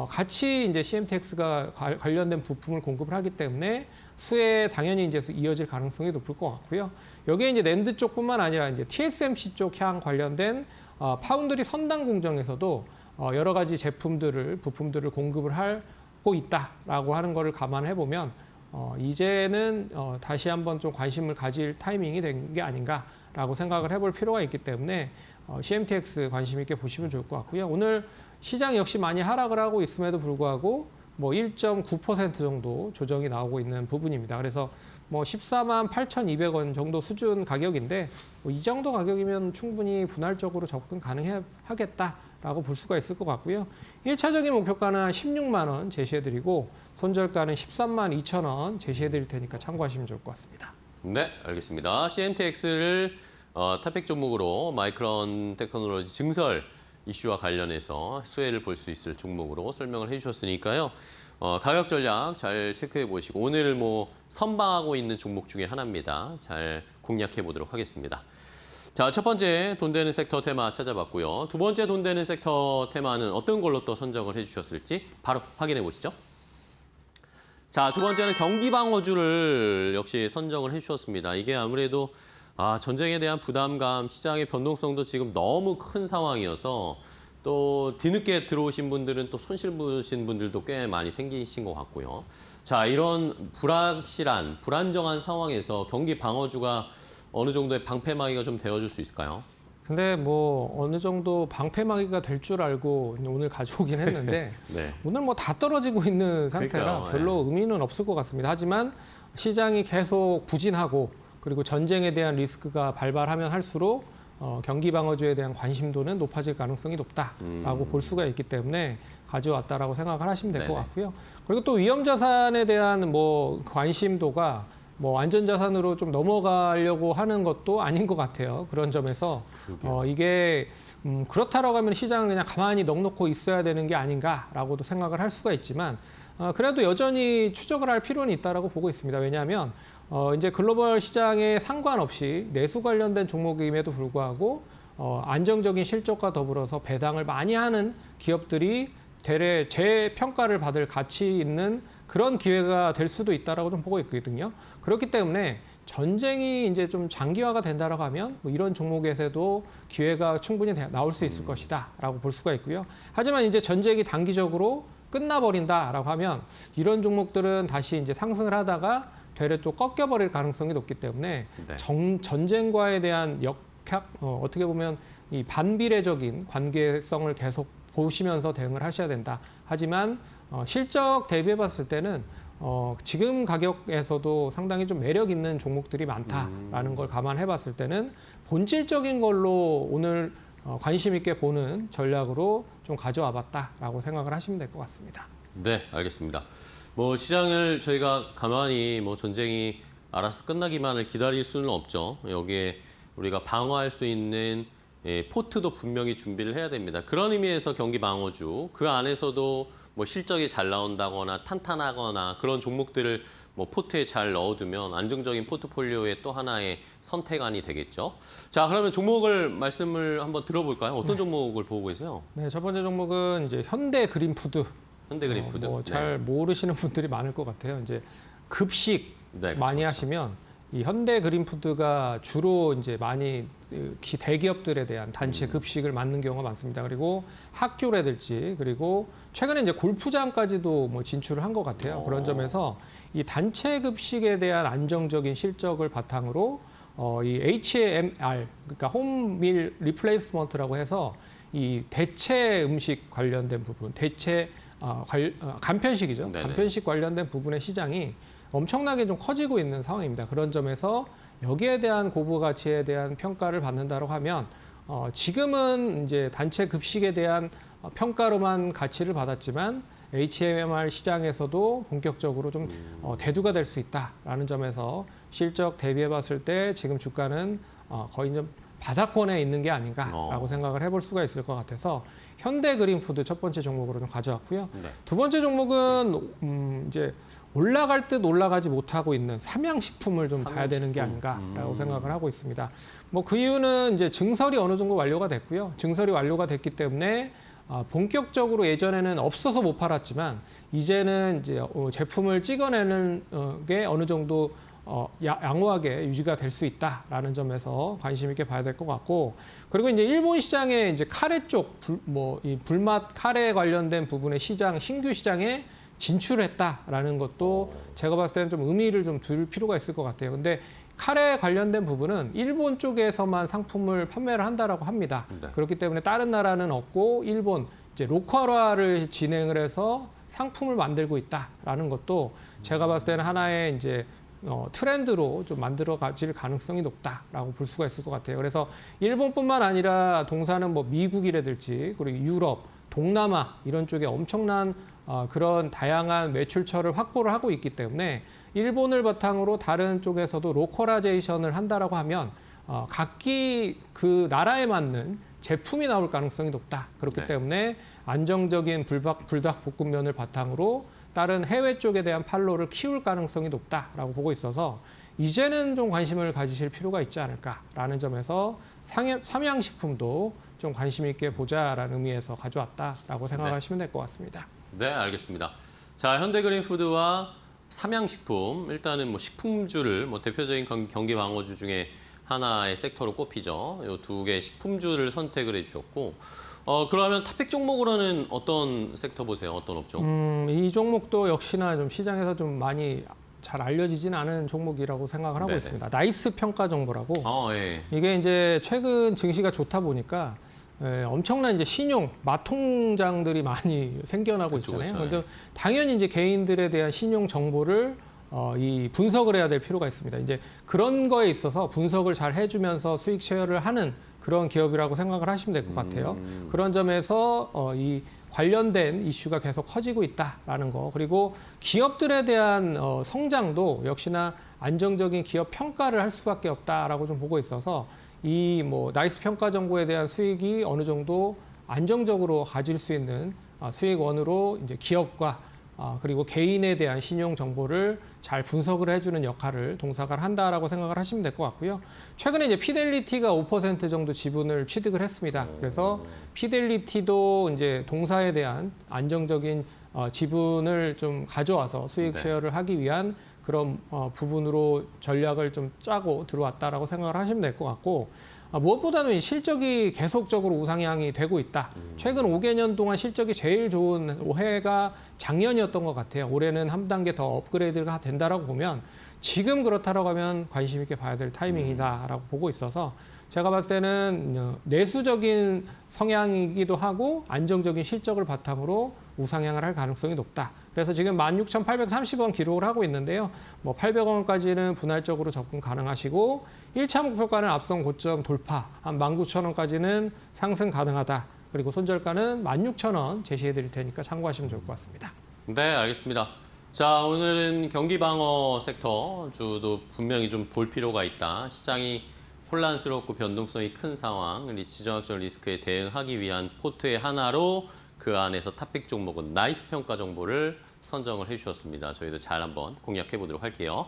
같이 이제 CMTX가 관련된 부품을 공급을 하기 때문에 수에 당연히 이제 이어질 가능성이 높을 것 같고요. 여기에 이제 낸드 쪽뿐만 아니라 이제 TSMC 쪽 향 관련된 파운드리 선단 공정에서도 여러 가지 부품들을 공급을 하고 있다라고 하는 거를 감안해 보면 이제는 다시 한번 좀 관심을 가질 타이밍이 된 게 아닌가라고 생각을 해볼 필요가 있기 때문에 CMTX 관심 있게 보시면 좋을 것 같고요. 오늘 시장 역시 많이 하락을 하고 있음에도 불구하고 뭐 1.9% 정도 조정이 나오고 있는 부분입니다. 그래서 뭐 14만 8,200원 정도 수준 가격인데 이 정도 가격이면 충분히 분할적으로 접근 가능하겠다라고 볼 수가 있을 것 같고요. 1차적인 목표가는 한 16만 원 제시해드리고 손절가는 13만 2천 원 제시해드릴 테니까 참고하시면 좋을 것 같습니다. 네, 알겠습니다. CMTX를 탑픽 종목으로 마이크론 테크놀로지 증설 이슈와 관련해서 수혜를 볼 수 있을 종목으로 설명을 해주셨으니까요. 가격 전략 잘 체크해 보시고 오늘 뭐 선방하고 있는 종목 중에 하나입니다. 잘 공략해 보도록 하겠습니다. 자, 첫 번째 돈 되는 섹터 테마 찾아봤고요. 두 번째 돈 되는 섹터 테마는 어떤 걸로 또 선정을 해주셨을지 바로 확인해 보시죠. 자, 두 번째는 경기 방어주를 역시 선정을 해주셨습니다. 이게 아무래도 전쟁에 대한 부담감, 시장의 변동성도 지금 너무 큰 상황이어서 또 뒤늦게 들어오신 분들은 또 손실 보신 분들도 꽤 많이 생기신 것 같고요. 자, 이런 불확실한, 불안정한 상황에서 경기 방어주가 어느 정도의 방패막이가 좀 되어줄 수 있을까요? 근데 뭐 어느 정도 방패막이가 될 줄 알고 오늘 가져오긴 했는데 네. 오늘 뭐 다 떨어지고 있는 상태라 그러니까요. 별로 의미는 없을 것 같습니다. 하지만 시장이 계속 부진하고 그리고 전쟁에 대한 리스크가 발발하면 할수록 경기 방어주에 대한 관심도는 높아질 가능성이 높다라고 볼 수가 있기 때문에 가져왔다라고 생각을 하시면 될 것 네네. 같고요. 그리고 또 위험 자산에 대한 뭐 관심도가 뭐 안전 자산으로 좀 넘어가려고 하는 것도 아닌 것 같아요. 그런 점에서 이게 그렇다라고 하면 시장은 그냥 가만히 넋놓고 있어야 되는 게 아닌가라고도 생각을 할 수가 있지만 그래도 여전히 추적을 할 필요는 있다라고 보고 있습니다. 왜냐하면 이제 글로벌 시장에 상관없이 내수 관련된 종목임에도 불구하고 안정적인 실적과 더불어서 배당을 많이 하는 기업들이 대래 재평가를 받을 가치 있는 그런 기회가 될 수도 있다라고 좀 보고 있거든요. 그렇기 때문에 전쟁이 이제 좀 장기화가 된다라고 하면 뭐 이런 종목에서도 기회가 충분히 나올 수 있을 것이다라고 볼 수가 있고요. 하지만 이제 전쟁이 단기적으로 끝나버린다라고 하면 이런 종목들은 다시 이제 상승을 하다가 되레 또 꺾여버릴 가능성이 높기 때문에 네. 전쟁과에 대한 어떻게 보면 이 반비례적인 관계성을 계속 보시면서 대응을 하셔야 된다. 하지만 실적 대비해봤을 때는 지금 가격에서도 상당히 좀 매력 있는 종목들이 많다라는 걸 감안해봤을 때는 본질적인 걸로 오늘 관심 있게 보는 전략으로 좀 가져와봤다라고 생각을 하시면 될 것 같습니다. 네, 알겠습니다. 뭐 시장을 저희가 가만히 뭐 전쟁이 알아서 끝나기만을 기다릴 수는 없죠. 여기에 우리가 방어할 수 있는 포트도 분명히 준비를 해야 됩니다. 그런 의미에서 경기 방어주, 그 안에서도 뭐 실적이 잘 나온다거나 탄탄하거나 그런 종목들을 뭐 포트에 잘 넣어두면 안정적인 포트폴리오의 또 하나의 선택안이 되겠죠. 자, 그러면 종목을 말씀을 한번 들어볼까요? 어떤 종목을 보고 계세요? 네, 첫 번째 종목은 이제 현대 그린푸드. 현대그린푸드. 잘 모르시는 분들이 많을 것 같아요. 이제 급식 네, 그쵸, 많이 그쵸. 하시면 이 현대 그린푸드가 주로 이제 많이 대기업들에 대한 단체 급식을 만든 경우가 많습니다. 그리고 학교라든지 그리고 최근에 이제 골프장까지도 뭐 진출을 한 것 같아요. 그런 점에서 이 단체 급식에 대한 안정적인 실적을 바탕으로 이 HMR 그러니까 홈밀 리플레이스먼트라고 해서 이 대체 음식 관련된 부분, 대체 간편식이죠. 네네. 간편식 관련된 부분의 시장이 엄청나게 좀 커지고 있는 상황입니다. 그런 점에서 여기에 대한 고부 가치에 대한 평가를 받는다고 하면 지금은 이제 단체 급식에 대한 평가로만 가치를 받았지만 HMR 시장에서도 본격적으로 좀 대두가 될 수 있다라는 점에서 실적 대비해 봤을 때 지금 주가는 거의 좀 바닥권에 있는 게 아닌가라고 생각을 해볼 수가 있을 것 같아서 현대그린푸드 첫 번째 종목으로 좀 가져왔고요. 네. 두 번째 종목은 이제 올라갈 듯 올라가지 못하고 있는 삼양식품을 좀 봐야 되는 게 아닌가라고 생각을 하고 있습니다. 뭐 그 이유는 이제 증설이 어느 정도 완료가 됐고요. 증설이 완료가 됐기 때문에 본격적으로 예전에는 없어서 못 팔았지만 이제는 이제 제품을 찍어내는 게 어느 정도 양호하게 유지가 될 수 있다라는 점에서 관심 있게 봐야 될 것 같고, 그리고 이제 일본 시장에 이제 카레 쪽 이 불맛 카레 관련된 부분의 시장 신규 시장에 진출했다라는 것도 제가 봤을 때는 좀 의미를 좀 둘 필요가 있을 것 같아요. 근데 카레 관련된 부분은 일본 쪽에서만 상품을 판매를 한다라고 합니다. 네. 그렇기 때문에 다른 나라는 없고 일본 이제 로컬화를 진행을 해서 상품을 만들고 있다라는 것도 제가 봤을 때는 하나의 이제 트렌드로 좀 만들어 가질 가능성이 높다라고 볼 수가 있을 것 같아요. 그래서 일본뿐만 아니라 동사는 뭐 미국이라든지 그리고 유럽, 동남아 이런 쪽에 엄청난 그런 다양한 매출처를 확보를 하고 있기 때문에 일본을 바탕으로 다른 쪽에서도 로컬라이제이션을 한다라고 하면 각기 그 나라에 맞는 제품이 나올 가능성이 높다. 그렇기 네. 때문에 안정적인 불닭볶음면을 바탕으로 다른 해외 쪽에 대한 팔로를 키울 가능성이 높다라고 보고 있어서 이제는 좀 관심을 가지실 필요가 있지 않을까라는 점에서 삼양식품도 좀 관심 있게 보자라는 의미에서 가져왔다라고 생각하시면 될 것 같습니다. 네, 알겠습니다. 자, 현대그린푸드와 삼양식품, 일단은 뭐 식품주를 뭐 대표적인 경기 방어주 중에 하나의 섹터로 꼽히죠. 이 두 개 식품주를 선택을 해주셨고, 그러면 탑픽 종목으로는 어떤 섹터 보세요? 어떤 업종? 이 종목도 역시나 좀 시장에서 좀 많이 잘 알려지진 않은 종목이라고 생각을 하고 네네. 있습니다. 나이스 평가 정보라고. 예. 이게 이제 최근 증시가 좋다 보니까 엄청난 이제 신용 마통장들이 많이 생겨나고 그쵸, 있잖아요. 그쵸. 그런데 당연히 이제 개인들에 대한 신용 정보를 이 분석을 해야 될 필요가 있습니다. 이제 그런 거에 있어서 분석을 잘 해주면서 수익 쉐어를 하는 그런 기업이라고 생각을 하시면 될 것 같아요. 그런 점에서 이 관련된 이슈가 계속 커지고 있다라는 거, 그리고 기업들에 대한 성장도 역시나 안정적인 기업 평가를 할 수밖에 없다라고 좀 보고 있어서 이 뭐 나이스 평가 정보에 대한 수익이 어느 정도 안정적으로 가질 수 있는 수익원으로 이제 기업과 그리고 개인에 대한 신용 정보를 잘 분석을 해주는 역할을 동사가 한다라고 생각을 하시면 될 것 같고요. 최근에 이제 피델리티가 5% 정도 지분을 취득을 했습니다. 그래서 피델리티도 이제 동사에 대한 안정적인 지분을 좀 가져와서 수익 네. 쉐어를 하기 위한 그런 부분으로 전략을 좀 짜고 들어왔다라고 생각을 하시면 될 것 같고, 무엇보다는 이 실적이 계속적으로 우상향이 되고 있다. 최근 5개년 동안 실적이 제일 좋은 올해가 작년이었던 것 같아요. 올해는 한 단계 더 업그레이드가 된다라고 보면 지금 그렇다라고 하면 관심 있게 봐야 될 타이밍이다라고 보고 있어서 제가 봤을 때는 내수적인 성향이기도 하고 안정적인 실적을 바탕으로 우상향을 할 가능성이 높다. 그래서 지금 16,830원 기록을 하고 있는데요. 뭐 800원까지는 분할적으로 접근 가능하시고 1차 목표가는 앞선 고점 돌파, 한 19,000원까지는 상승 가능하다. 그리고 손절가는 16,000원 제시해 드릴 테니까 참고하시면 좋을 것 같습니다. 네, 알겠습니다. 자, 오늘은 경기 방어 섹터 주도 분명히 좀 볼 필요가 있다. 시장이 혼란스럽고 변동성이 큰 상황, 지정학적 리스크에 대응하기 위한 포트의 하나로 그 안에서 탑픽 종목은 나이스 평가 정보를 선정을 해주셨습니다. 저희도 잘 한번 공략해 보도록 할게요.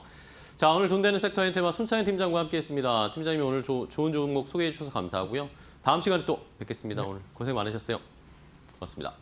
자, 오늘 돈 되는 섹터의 테마 손창현 팀장과 함께했습니다. 팀장님이 오늘 좋은 종목 소개해 주셔서 감사하고요. 다음 시간에 또 뵙겠습니다. 오늘 고생 많으셨어요. 고맙습니다.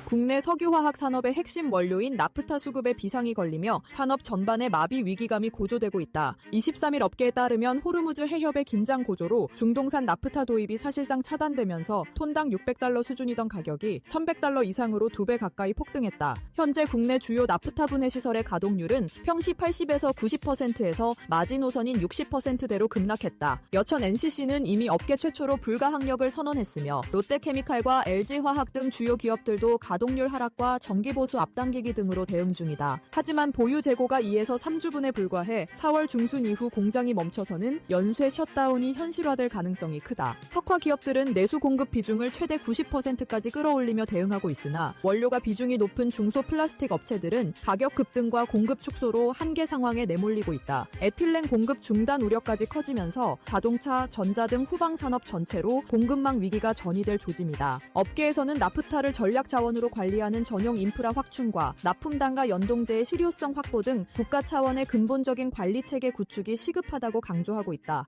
국내 석유화학 산업의 핵심 원료인 나프타 수급에 비상이 걸리며 산업 전반의 마비 위기감이 고조되고 있다. 23일 업계에 따르면 호르무즈 해협의 긴장 고조로 중동산 나프타 도입이 사실상 차단되면서 톤당 $600 수준이던 가격이 $1,100 이상으로 2배 가까이 폭등했다. 현재 국내 주요 나프타 분해 시설의 가동률은 평시 80에서 90%에서 마지노선인 60%대로 급락했다. 여천 NCC는 이미 업계 최초로 불가항력을 선언했으며 롯데케미칼과 LG화학 등 주요 기업들도 가동률 하락과 정기보수 앞당기기 등으로 대응 중이다. 하지만 보유 재고가 2에서 3주분에 불과해 4월 중순 이후 공장이 멈춰서는 연쇄 셧다운이 현실화될 가능성이 크다. 석화 기업들은 내수 공급 비중을 최대 90%까지 끌어올리며 대응하고 있으나 원료가 비중이 높은 중소 플라스틱 업체들은 가격 급등과 공급 축소로 한계 상황에 내몰리고 있다. 에틸렌 공급 중단 우려까지 커지면서 자동차, 전자 등 후방 산업 전체로 공급망 위기가 전이될 조짐이다. 업계에서는 나프타를 전략 자원으로 관리하는 전용 인프라 확충과 납품단과 연동제의 실효성 확보 등 국가 차원의 근본적인 관리 체계 구축이 시급하다고 강조하고 있다.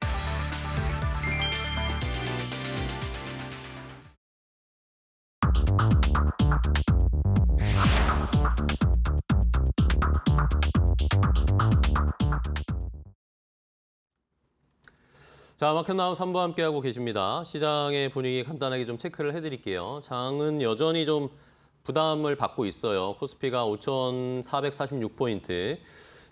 자, 마켓나우 3부 함께하고 계십니다. 시장의 분위기 간단하게 좀 체크를 해드릴게요. 장은 여전히 좀 부담을 받고 있어요. 코스피가 5,446포인트.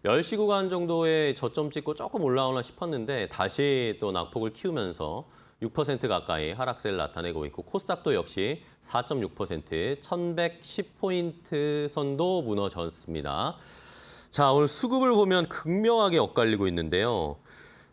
10시 구간 정도의 저점 찍고 조금 올라오나 싶었는데 다시 또 낙폭을 키우면서 6% 가까이 하락세를 나타내고 있고 코스닥도 역시 4.6%, 1,110포인트 선도 무너졌습니다. 자, 오늘 수급을 보면 극명하게 엇갈리고 있는데요.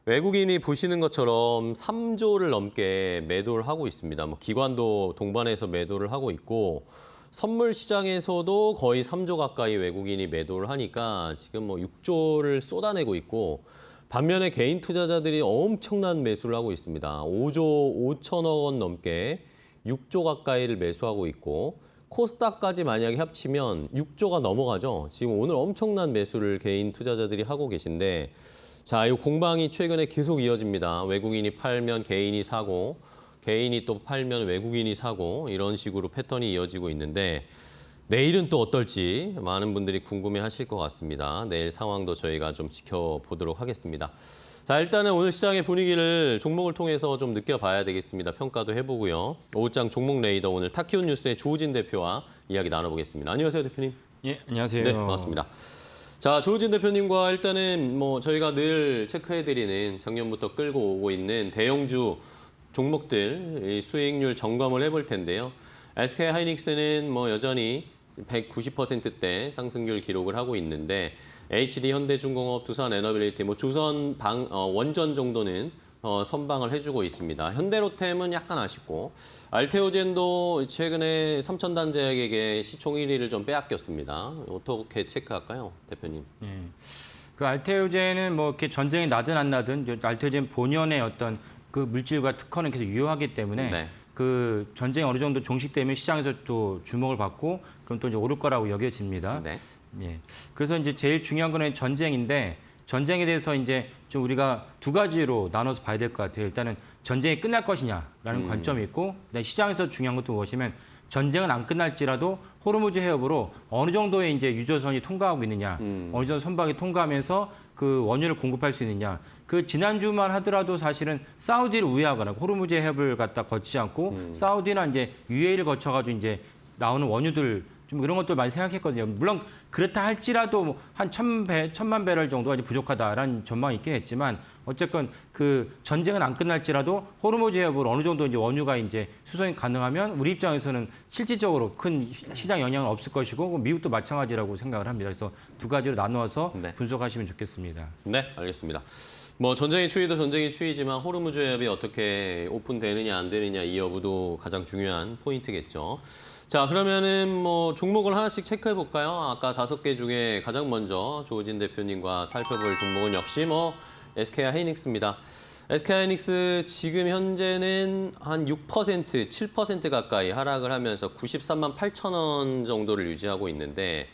외국인이 보시는 것처럼 3조를 넘게 매도를 하고 있습니다. 뭐 기관도 동반해서 매도를 하고 있고 선물 시장에서도 거의 3조 가까이 외국인이 매도를 하니까 지금 뭐 6조를 쏟아내고 있고 반면에 개인 투자자들이 엄청난 매수를 하고 있습니다. 5조 5천억 원 넘게 6조 가까이를 매수하고 있고 코스닥까지 만약에 합치면 6조가 넘어가죠. 지금 오늘 엄청난 매수를 개인 투자자들이 하고 계신데 자, 이 공방이 최근에 계속 이어집니다. 외국인이 팔면 개인이 사고, 개인이 또 팔면 외국인이 사고 이런 식으로 패턴이 이어지고 있는데 내일은 또 어떨지 많은 분들이 궁금해하실 것 같습니다. 내일 상황도 저희가 좀 지켜보도록 하겠습니다. 자, 일단은 오늘 시장의 분위기를 종목을 통해서 좀 느껴봐야 되겠습니다. 평가도 해보고요. 오후장 종목 레이더 오늘 타키온 뉴스의 조우진 대표와 이야기 나눠보겠습니다. 안녕하세요, 대표님. 예, 안녕하세요. 네, 반갑습니다. 자, 조우진 대표님과 일단은 뭐 저희가 늘 체크해드리는 작년부터 끌고 오고 있는 대형주 종목들 수익률 점검을 해볼 텐데요. SK 하이닉스는 뭐 여전히 190%대 상승률 기록을 하고 있는데 HD 현대중공업, 두산 에너빌리티, 뭐 조선 원전 정도는 선방을 해주고 있습니다. 현대로템은 약간 아쉽고 알테오젠도 최근에 삼천단제약에게 시총 1위를 좀 빼앗겼습니다. 어떻게 체크할까요, 대표님? 예. 그 알테오젠은 뭐 이렇게 전쟁이 나든 안 나든 알테오젠 본연의 어떤 그 물질과 특허는 계속 유효하기 때문에 네. 그 전쟁이 어느 정도 종식되면 시장에서 또 주목을 받고 그럼 또 이제 오를 거라고 여겨집니다. 네. 예. 그래서 이제 제일 중요한 거는 전쟁인데 전쟁에 대해서 이제 좀 우리가 두 가지로 나눠서 봐야 될 것 같아요. 일단은 전쟁이 끝날 것이냐라는 관점이 있고 시장에서 중요한 것도 무엇이면 전쟁은 안 끝날지라도 호르무즈 해협으로 어느 정도의 이제 유조선이 통과하고 있느냐, 어느 정도 선박이 통과하면서 그 원유를 공급할 수 있느냐. 그 지난주만 하더라도 사실은 사우디를 우회하거나 호르무즈 해협을 갖다 거치지 않고 사우디나 이제 UAE를 거쳐가지고 이제 나오는 원유들 좀 이런 것들 많이 생각했거든요. 물론 그렇다 할지라도 한 1,000만 배럴 정도가 이제 부족하다라는 전망이 있긴 했지만 어쨌건 그 전쟁은 안 끝날지라도 호르무즈 해협으로 어느 정도 이제 원유가 이제 수송이 가능하면 우리 입장에서는 실질적으로 큰 시장 영향은 없을 것이고 미국도 마찬가지라고 생각을 합니다. 그래서 두 가지로 나누어서 네. 분석하시면 좋겠습니다. 네, 알겠습니다. 뭐 전쟁의 추이도 전쟁의 추이지만 호르무즈 해협이 어떻게 오픈되느냐 안 되느냐 이 여부도 가장 중요한 포인트겠죠. 자, 그러면은 뭐 종목을 하나씩 체크해 볼까요? 아까 5개 중에 가장 먼저 조우진 대표님과 살펴볼 종목은 역시 뭐 SK 하이닉스입니다. SK 하이닉스 지금 현재는 한 6%, 7% 가까이 하락을 하면서 93만 8천 원 정도를 유지하고 있는데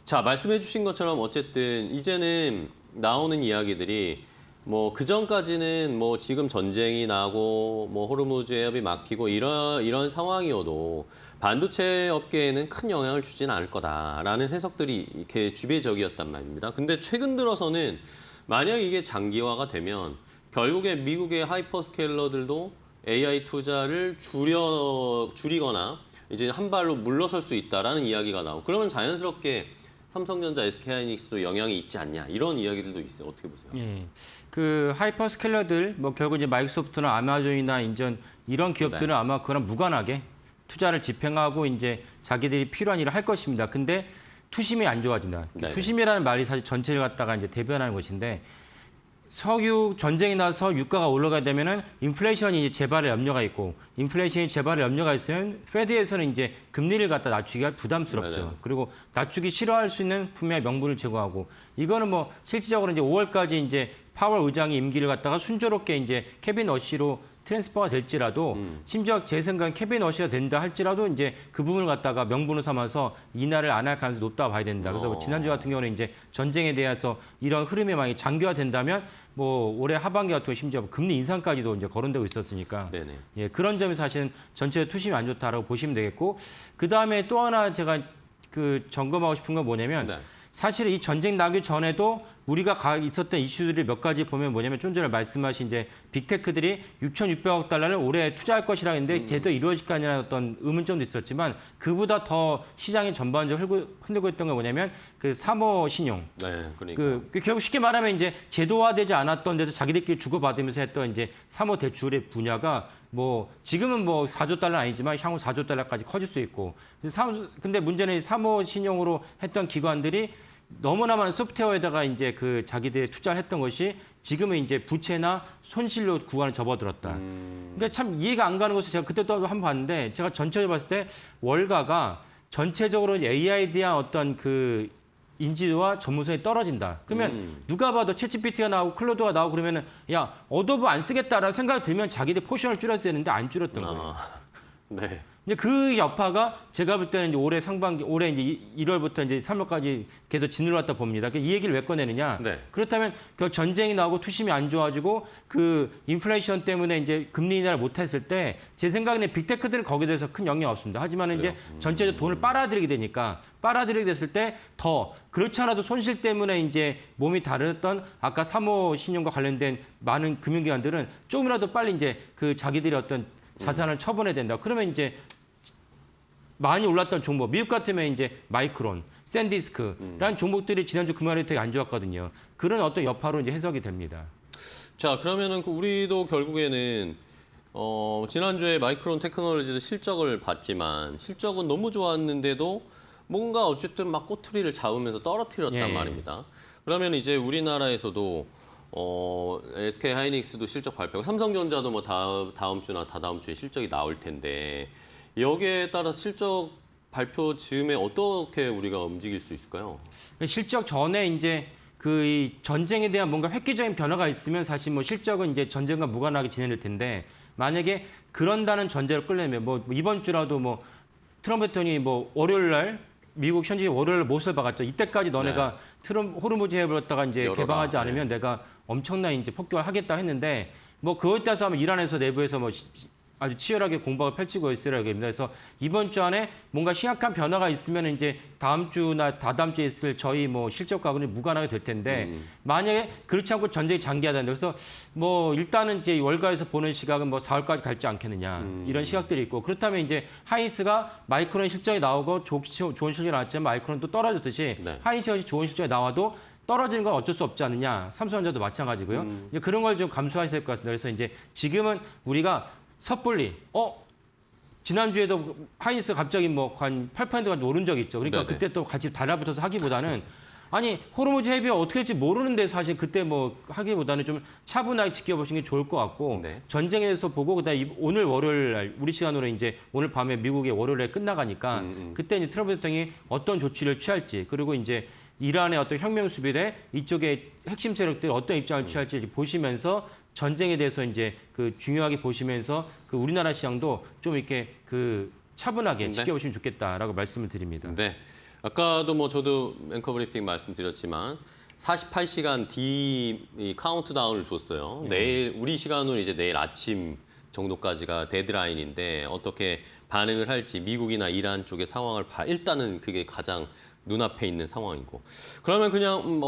자, 말씀해 주신 것처럼 어쨌든 이제는 나오는 이야기들이 뭐 그전까지는 뭐 지금 전쟁이 나고 뭐 호르무즈 해협이 막히고 이런 상황이어도 반도체 업계에는 큰 영향을 주지는 않을 거다라는 해석들이 이렇게 주배적이었단 말입니다. 근데 최근 들어서는 만약 이게 장기화가 되면 결국에 미국의 하이퍼스케일러들도 AI 투자를 줄이거나 이제 한 발로 물러설 수 있다라는 이야기가 나오고 그러면 자연스럽게 삼성전자, SK하이닉스도 영향이 있지 않냐 이런 이야기들도 있어요. 어떻게 보세요? 예. 그 하이퍼스케일러들 뭐 결국 이제 마이크로소프트나 아마존이나 인전 이런 기업들은 네. 아마 그거랑 무관하게 투자를 집행하고 이제 자기들이 필요한 일을 할 것입니다. 근데 투심이 안 좋아진다. 네. 투심이라는 말이 사실 전체를 갖다가 이제 대변하는 것인데 석유 전쟁이 나서 유가가 올라가게 되면은 인플레이션이 이제 재발의 염려가 있고 인플레이션이 재발의 염려가 있으면 페드에서는 이제 금리를 갖다 낮추기가 부담스럽죠. 네네. 그리고 낮추기 싫어할 수 있는 분명히 명분을 제공하고 이거는 뭐 실질적으로 이제 5월까지 이제 파월 의장이 임기를 갖다가 순조롭게 이제 케빈 어시로 트랜스퍼가 될지라도 심지어 제 생각엔 케빈 어시가 된다 할지라도 이제 그 부분을 갖다가 명분을 삼아서 인하를 안 할 가능성이 높다고 봐야 된다. 그래서 뭐 지난주 같은 경우는 이제 전쟁에 대해서 이런 흐름이 만약에 장기화된다면 뭐 올해 하반기 같은 경우 심지어 금리 인상까지도 이제 거론되고 있었으니까 네네. 예, 그런 점이 사실은 전체 투심이 안 좋다라고 보시면 되겠고 그 다음에 또 하나 제가 그 점검하고 싶은 건 뭐냐면 네. 사실 이 전쟁 나기 전에도 우리가 있었던 이슈들이 몇 가지 보면 뭐냐면 좀 전에 말씀하신 이제 빅테크들이 6,600억 달러를 올해 투자할 것이라 했는데 제대로 이루어질까 아니라는 어떤 의문점도 있었지만 그보다 더 시장이 전반적으로 흔들고 있던 건 뭐냐면 그 사모 신용. 네, 그러니까. 그 결국 쉽게 말하면 이제 제도화되지 않았던 데도 자기들끼리 주고받으면서 했던 이제 사모 대출의 분야가 뭐 지금은 뭐 4조 달러는 아니지만 향후 4조 달러까지 커질 수 있고. 근데 문제는 사모 신용으로 했던 기관들이 너무나 많은 소프트웨어에다가 이제 그 자기들이 투자를 했던 것이 지금은 이제 부채나 손실로 구간을 접어들었다. 그러니까 참 이해가 안 가는 것을 제가 그때 또 한 번 봤는데 제가 전체적으로 봤을 때 월가가 전체적으로 이제 AI에 대한 어떤 그 인지도와 전문성이 떨어진다. 그러면 누가 봐도 챗GPT가 나오고 클로드가 나오고 그러면은 야 어도브 안 쓰겠다라는 생각이 들면 자기들 포션을 줄였어야 되는데 안 줄였던 거예요. 네. 이제 그 여파가 제가 볼 때는 이제 올해 상반기, 올해 이제 1월부터 이제 3월까지 계속 진으로 왔다 봅니다. 이 얘기를 왜 꺼내느냐? 네. 그렇다면 그 전쟁이 나오고 투심이 안 좋아지고 그 인플레이션 때문에 이제 금리 인하를 못했을 때 제 생각에는 빅테크들은 거기에 대해서 큰 영향 없습니다. 하지만 이제 전체적으로 돈을 빨아들이게 되니까 빨아들이게 됐을 때 더 그렇지 않아도 손실 때문에 이제 몸이 다르던 아까 사모 신용과 관련된 많은 금융기관들은 조금이라도 빨리 이제 그 자기들의 어떤 자산을 처분해야 된다. 그러면 이제 많이 올랐던 종목, 미국 같으면 이제 마이크론, 샌디스크라는 종목들이 지난주 금요일에 되게 안 좋았거든요. 그런 어떤 여파로 이제 해석이 됩니다. 자, 그러면은 우리도 결국에는 지난주에 마이크론 테크놀로지도 실적을 봤지만 실적은 너무 좋았는데도 뭔가 어쨌든 막 꼬투리를 잡으면서 떨어뜨렸단 예. 말입니다. 그러면 이제 우리나라에서도 SK 하이닉스도 실적 발표하고 삼성전자도 뭐 다음 주나 다다음 주에 실적이 나올 텐데 여기에 따라서 실적 발표 즈음에 어떻게 우리가 움직일 수 있을까요? 실적 전에 이제 그 전쟁에 대한 뭔가 획기적인 변화가 있으면 사실 뭐 실적은 이제 전쟁과 무관하게 진행될 텐데 만약에 그런다는 전제를 끌려면 뭐 이번 주라도 뭐 트럼프 대통령이 뭐 월요일 날 미국 현지 월요일 날 못을 박았죠. 이때까지 너네가 호르무즈 해협을 갖다가 이제 열어라. 개방하지 않으면 내가 엄청난 이제 폭격을 하겠다 했는데 뭐 그것에 따라서 아마 이란에서 내부에서 뭐 아주 치열하게 공방을 펼치고 있으라고 합니다. 그래서 이번 주 안에 뭔가 심각한 변화가 있으면 이제 다음 주나 다다음 주에 있을 저희 뭐 실적과는 무관하게 될 텐데 만약에 그렇지 않고 전쟁이 장기화된다. 그래서 뭐 일단은 이제 월가에서 보는 시각은 뭐 4월까지 갈지 않겠느냐 이런 시각들이 있고 그렇다면 이제 하이닉스가 마이크론 실적이 나오고 좋은 실적이 나왔지만 마이크론 또 떨어졌듯이 네. 하이닉스가 좋은 실적이 나와도 떨어지는 건 어쩔 수 없지 않느냐. 삼성전자도 마찬가지고요. 이제 그런 걸 좀 감수하셔야 될 것 같습니다. 그래서 이제 지금은 우리가 섣불리 지난주에도 하이닉스 갑자기 뭐 한 8%까지 오른 적이 있죠. 그러니까 네네. 그때 또 같이 달라붙어서 하기보다는 아니 호르무즈 해협이 어떻게 될지 모르는데 사실 그때 뭐 하기보다는 좀 차분하게 지켜보시는 게 좋을 것 같고 네. 전쟁에 대해서 보고 그다음에 오늘 월요일 날 우리 시간으로 이제 오늘 밤에 미국의 월요일에 끝나가니까 그때 이제 트럼프 대통령이 어떤 조치를 취할지 그리고 이제 이란의 어떤 혁명 수비대 이쪽에 핵심 세력들이 어떤 입장을 취할지 보시면서 전쟁에 대해서 이제 그 중요하게 보시면서 그 우리나라 시장도 좀 이렇게 그 차분하게 네. 지켜보시면 좋겠다라고 말씀을 드립니다. 네. 아까도 뭐 저도 앵커 브리핑 말씀드렸지만 48시간 이 카운트다운을 줬어요. 내일 우리 시간으로 이제 내일 아침 정도까지가 데드라인인데 어떻게 반응을 할지 미국이나 이란 쪽의 상황을 일단은 그게 가장 눈앞에 있는 상황이고. 그러면 그냥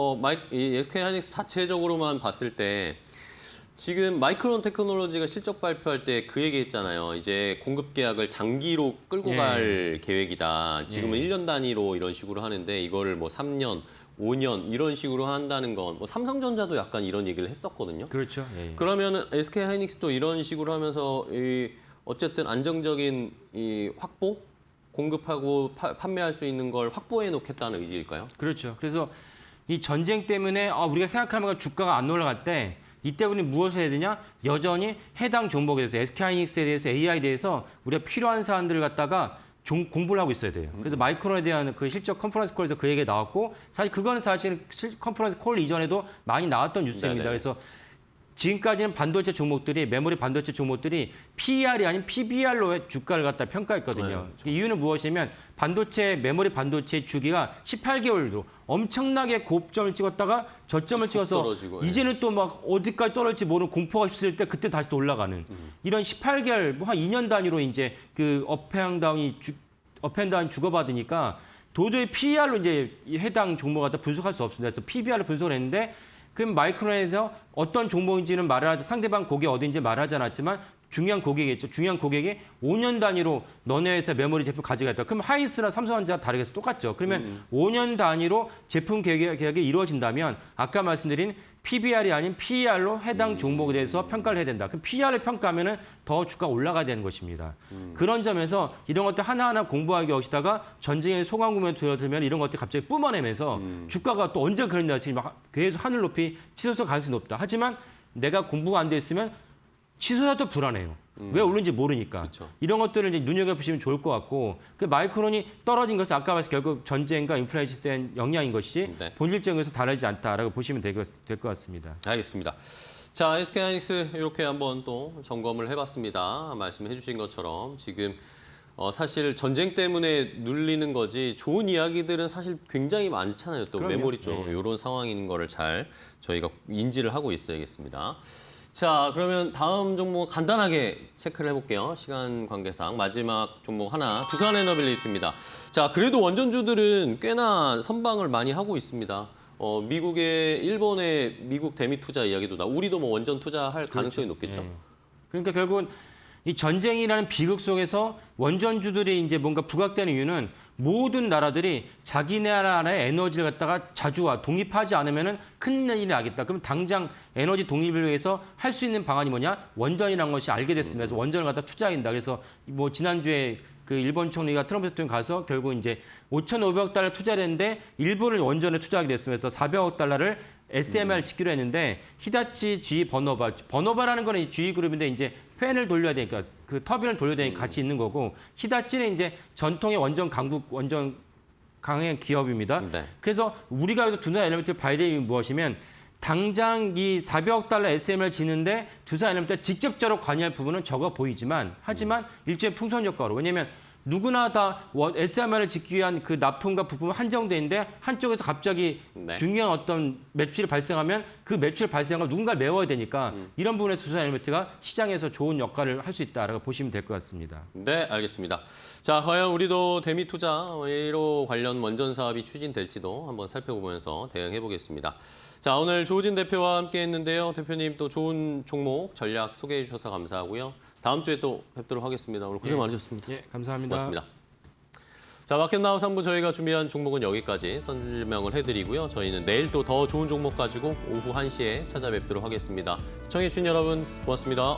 이 SK 하이닉스 자체적으로만 봤을 때 지금 마이크론 테크놀로지가 실적 발표할 때 그 얘기했잖아요. 이제 공급 계약을 장기로 끌고 갈 계획이다. 지금은 1년 단위로 이런 식으로 하는데 이거를 뭐 3년, 5년 이런 식으로 한다는 건 뭐 삼성전자도 약간 이런 얘기를 했었거든요. 그렇죠. 예. 그러면은 SK 하이닉스도 이런 식으로 하면서 어쨌든 안정적인 이 확보, 공급하고 판매할 수 있는 걸 확보해 놓겠다는 의지일까요? 그렇죠. 그래서 이 전쟁 때문에 우리가 생각하는 주가가 안 올라갈 때 이때 우리 무엇을 해야 되냐? 여전히 해당 종목에 대해서 SK하이닉스에 대해서 AI에 대해서 우리가 필요한 사안들을 갖다가 공부를 하고 있어야 돼요. 그래서 마이크론에 대한 그 실적 컨퍼런스 콜에서 그 얘기가 나왔고 그거는 사실 컨퍼런스 콜 이전에도 많이 나왔던 뉴스입니다. 네네. 그래서 지금까지는 반도체 종목들이 메모리 반도체 종목들이 PER이 아닌 PBR로 주가를 갖다 평가했거든요. 네, 이유는 무엇이냐면 메모리 반도체 주기가 18개월로 엄청나게 고점을 찍었다가 저점을 찍어서 떨어지고, 이제는 또 막 어디까지 떨어질지 모르는 공포가 있을 때 그때 다시 또 올라가는 이런 18개월 뭐 한 2년 단위로 이제 그 업앤다운이 주고받으니까 도저히 PER로 이제 해당 종목 갖다 분석할 수 없습니다. 그래서 PBR로 분석을 했는데 그럼 마이크론에서 어떤 종목인지는 상대방 고객 어딘지 말하지 않았지만 중요한 고객이겠죠. 중요한 고객이 5년 단위로 너네 회사 메모리 제품 가져가겠다. 그럼 하이닉스나 삼성전자 다르겠어 똑같죠. 그러면 5년 단위로 제품 계약이 이루어진다면 아까 말씀드린 PBR이 아닌 PER로 해당 종목에 대해서 평가를 해야 된다. 그럼 PER을 평가하면은 더 주가가 올라가야 되는 것입니다. 그런 점에서 이런 것들 하나하나 공부하기 어시다가 전쟁의 소강구면 들어들면 이런 것들 갑자기 뿜어내면서 주가가 또 언제 그랬냐 지금 계속 하늘 높이 치솟을 가능성이 높다. 하지만 내가 공부가 안 돼 있으면 치솟아도 불안해요. 왜 오른지 모르니까. 그쵸. 이런 것들을 이제 눈여겨보시면 좋을 것 같고 그 마이크론이 떨어진 것은 아까 말씀 결국 전쟁과 인플레이션에 대한 영향인 것이 네. 본질적에서 다르지 않다라고 보시면 될 것 같습니다. 알겠습니다. 자, SK 하이닉스 이렇게 한번 또 점검을 해봤습니다. 말씀해 주신 것처럼 지금 사실 전쟁 때문에 눌리는 거지 좋은 이야기들은 사실 굉장히 많잖아요. 또 그럼요. 메모리 쪽 네. 이런 상황인 거를 잘 저희가 인지를 하고 있어야겠습니다. 자, 그러면 다음 종목 간단하게 체크를 해볼게요. 시간 관계상 마지막 종목 하나, 두산에너빌리티입니다. 자, 그래도 원전주들은 꽤나 선방을 많이 하고 있습니다. 일본의 미국 대미 투자 이야기도 우리도 뭐 원전 투자할 가능성이 높겠죠. 예. 그러니까 결국은 이 전쟁이라는 비극 속에서 원전주들이 이제 뭔가 부각되는 이유는 모든 나라들이 자기네 나라의 에너지를 갖다가 독립하지 않으면은 큰일이 나겠다. 그럼 당장 에너지 독립을 위해서 할 수 있는 방안이 뭐냐? 원전이라는 것이 알게 됐습니다. 그래서 원전을 갖다 투자한다. 그래서 뭐 지난주에 그 일본 총리가 트럼프 대통령 가서 결국 이제 5,500억 달러 투자를 했는데 일부를 원전에 투자하게 됐으면서 400억 달러를 SMR 짓기로 했는데 히다치 GE 버너바라는 거는 GE 그룹인데 이제 팬을 돌려야 되니까 그 터빈을 돌려야 되니까 같이 있는 거고 히다치는 이제 전통의 원전 강한 기업입니다. 네. 그래서 우리가 여기서 두산 엘리멘트를 봐야 되는 게 무엇이면 당장 이 400억 달러 SMR 지는데 두산 엘리멘트가 직접적으로 관여할 부분은 적어 보이지만 하지만 일종의 풍선 효과로 왜냐하면 누구나 다 SMR을 짓기 위한 그 납품과 부품은 한정돼 있는데 한쪽에서 갑자기 네. 중요한 어떤 매출이 발생하면 그 매출 발생을 누군가 메워야 되니까 이런 부분에 두산 엘리멘트가 시장에서 좋은 역할을 할 수 있다라고 보시면 될 것 같습니다. 네, 알겠습니다. 자, 과연 우리도 대미 투자로 관련 원전 사업이 추진될지도 한번 살펴보면서 대응해 보겠습니다. 자, 오늘 조우진 대표와 함께 했는데요. 대표님 또 좋은 종목 전략 소개해 주셔서 감사하고요. 다음 주에 또 뵙도록 하겠습니다. 오늘 고생 많으셨습니다. 예, 감사합니다. 고맙습니다. 자, 마켓나우 3부 저희가 준비한 종목은 여기까지 설명을 해드리고요. 저희는 내일 또 더 좋은 종목 가지고 오후 1시에 찾아뵙도록 하겠습니다. 시청해주신 여러분 고맙습니다.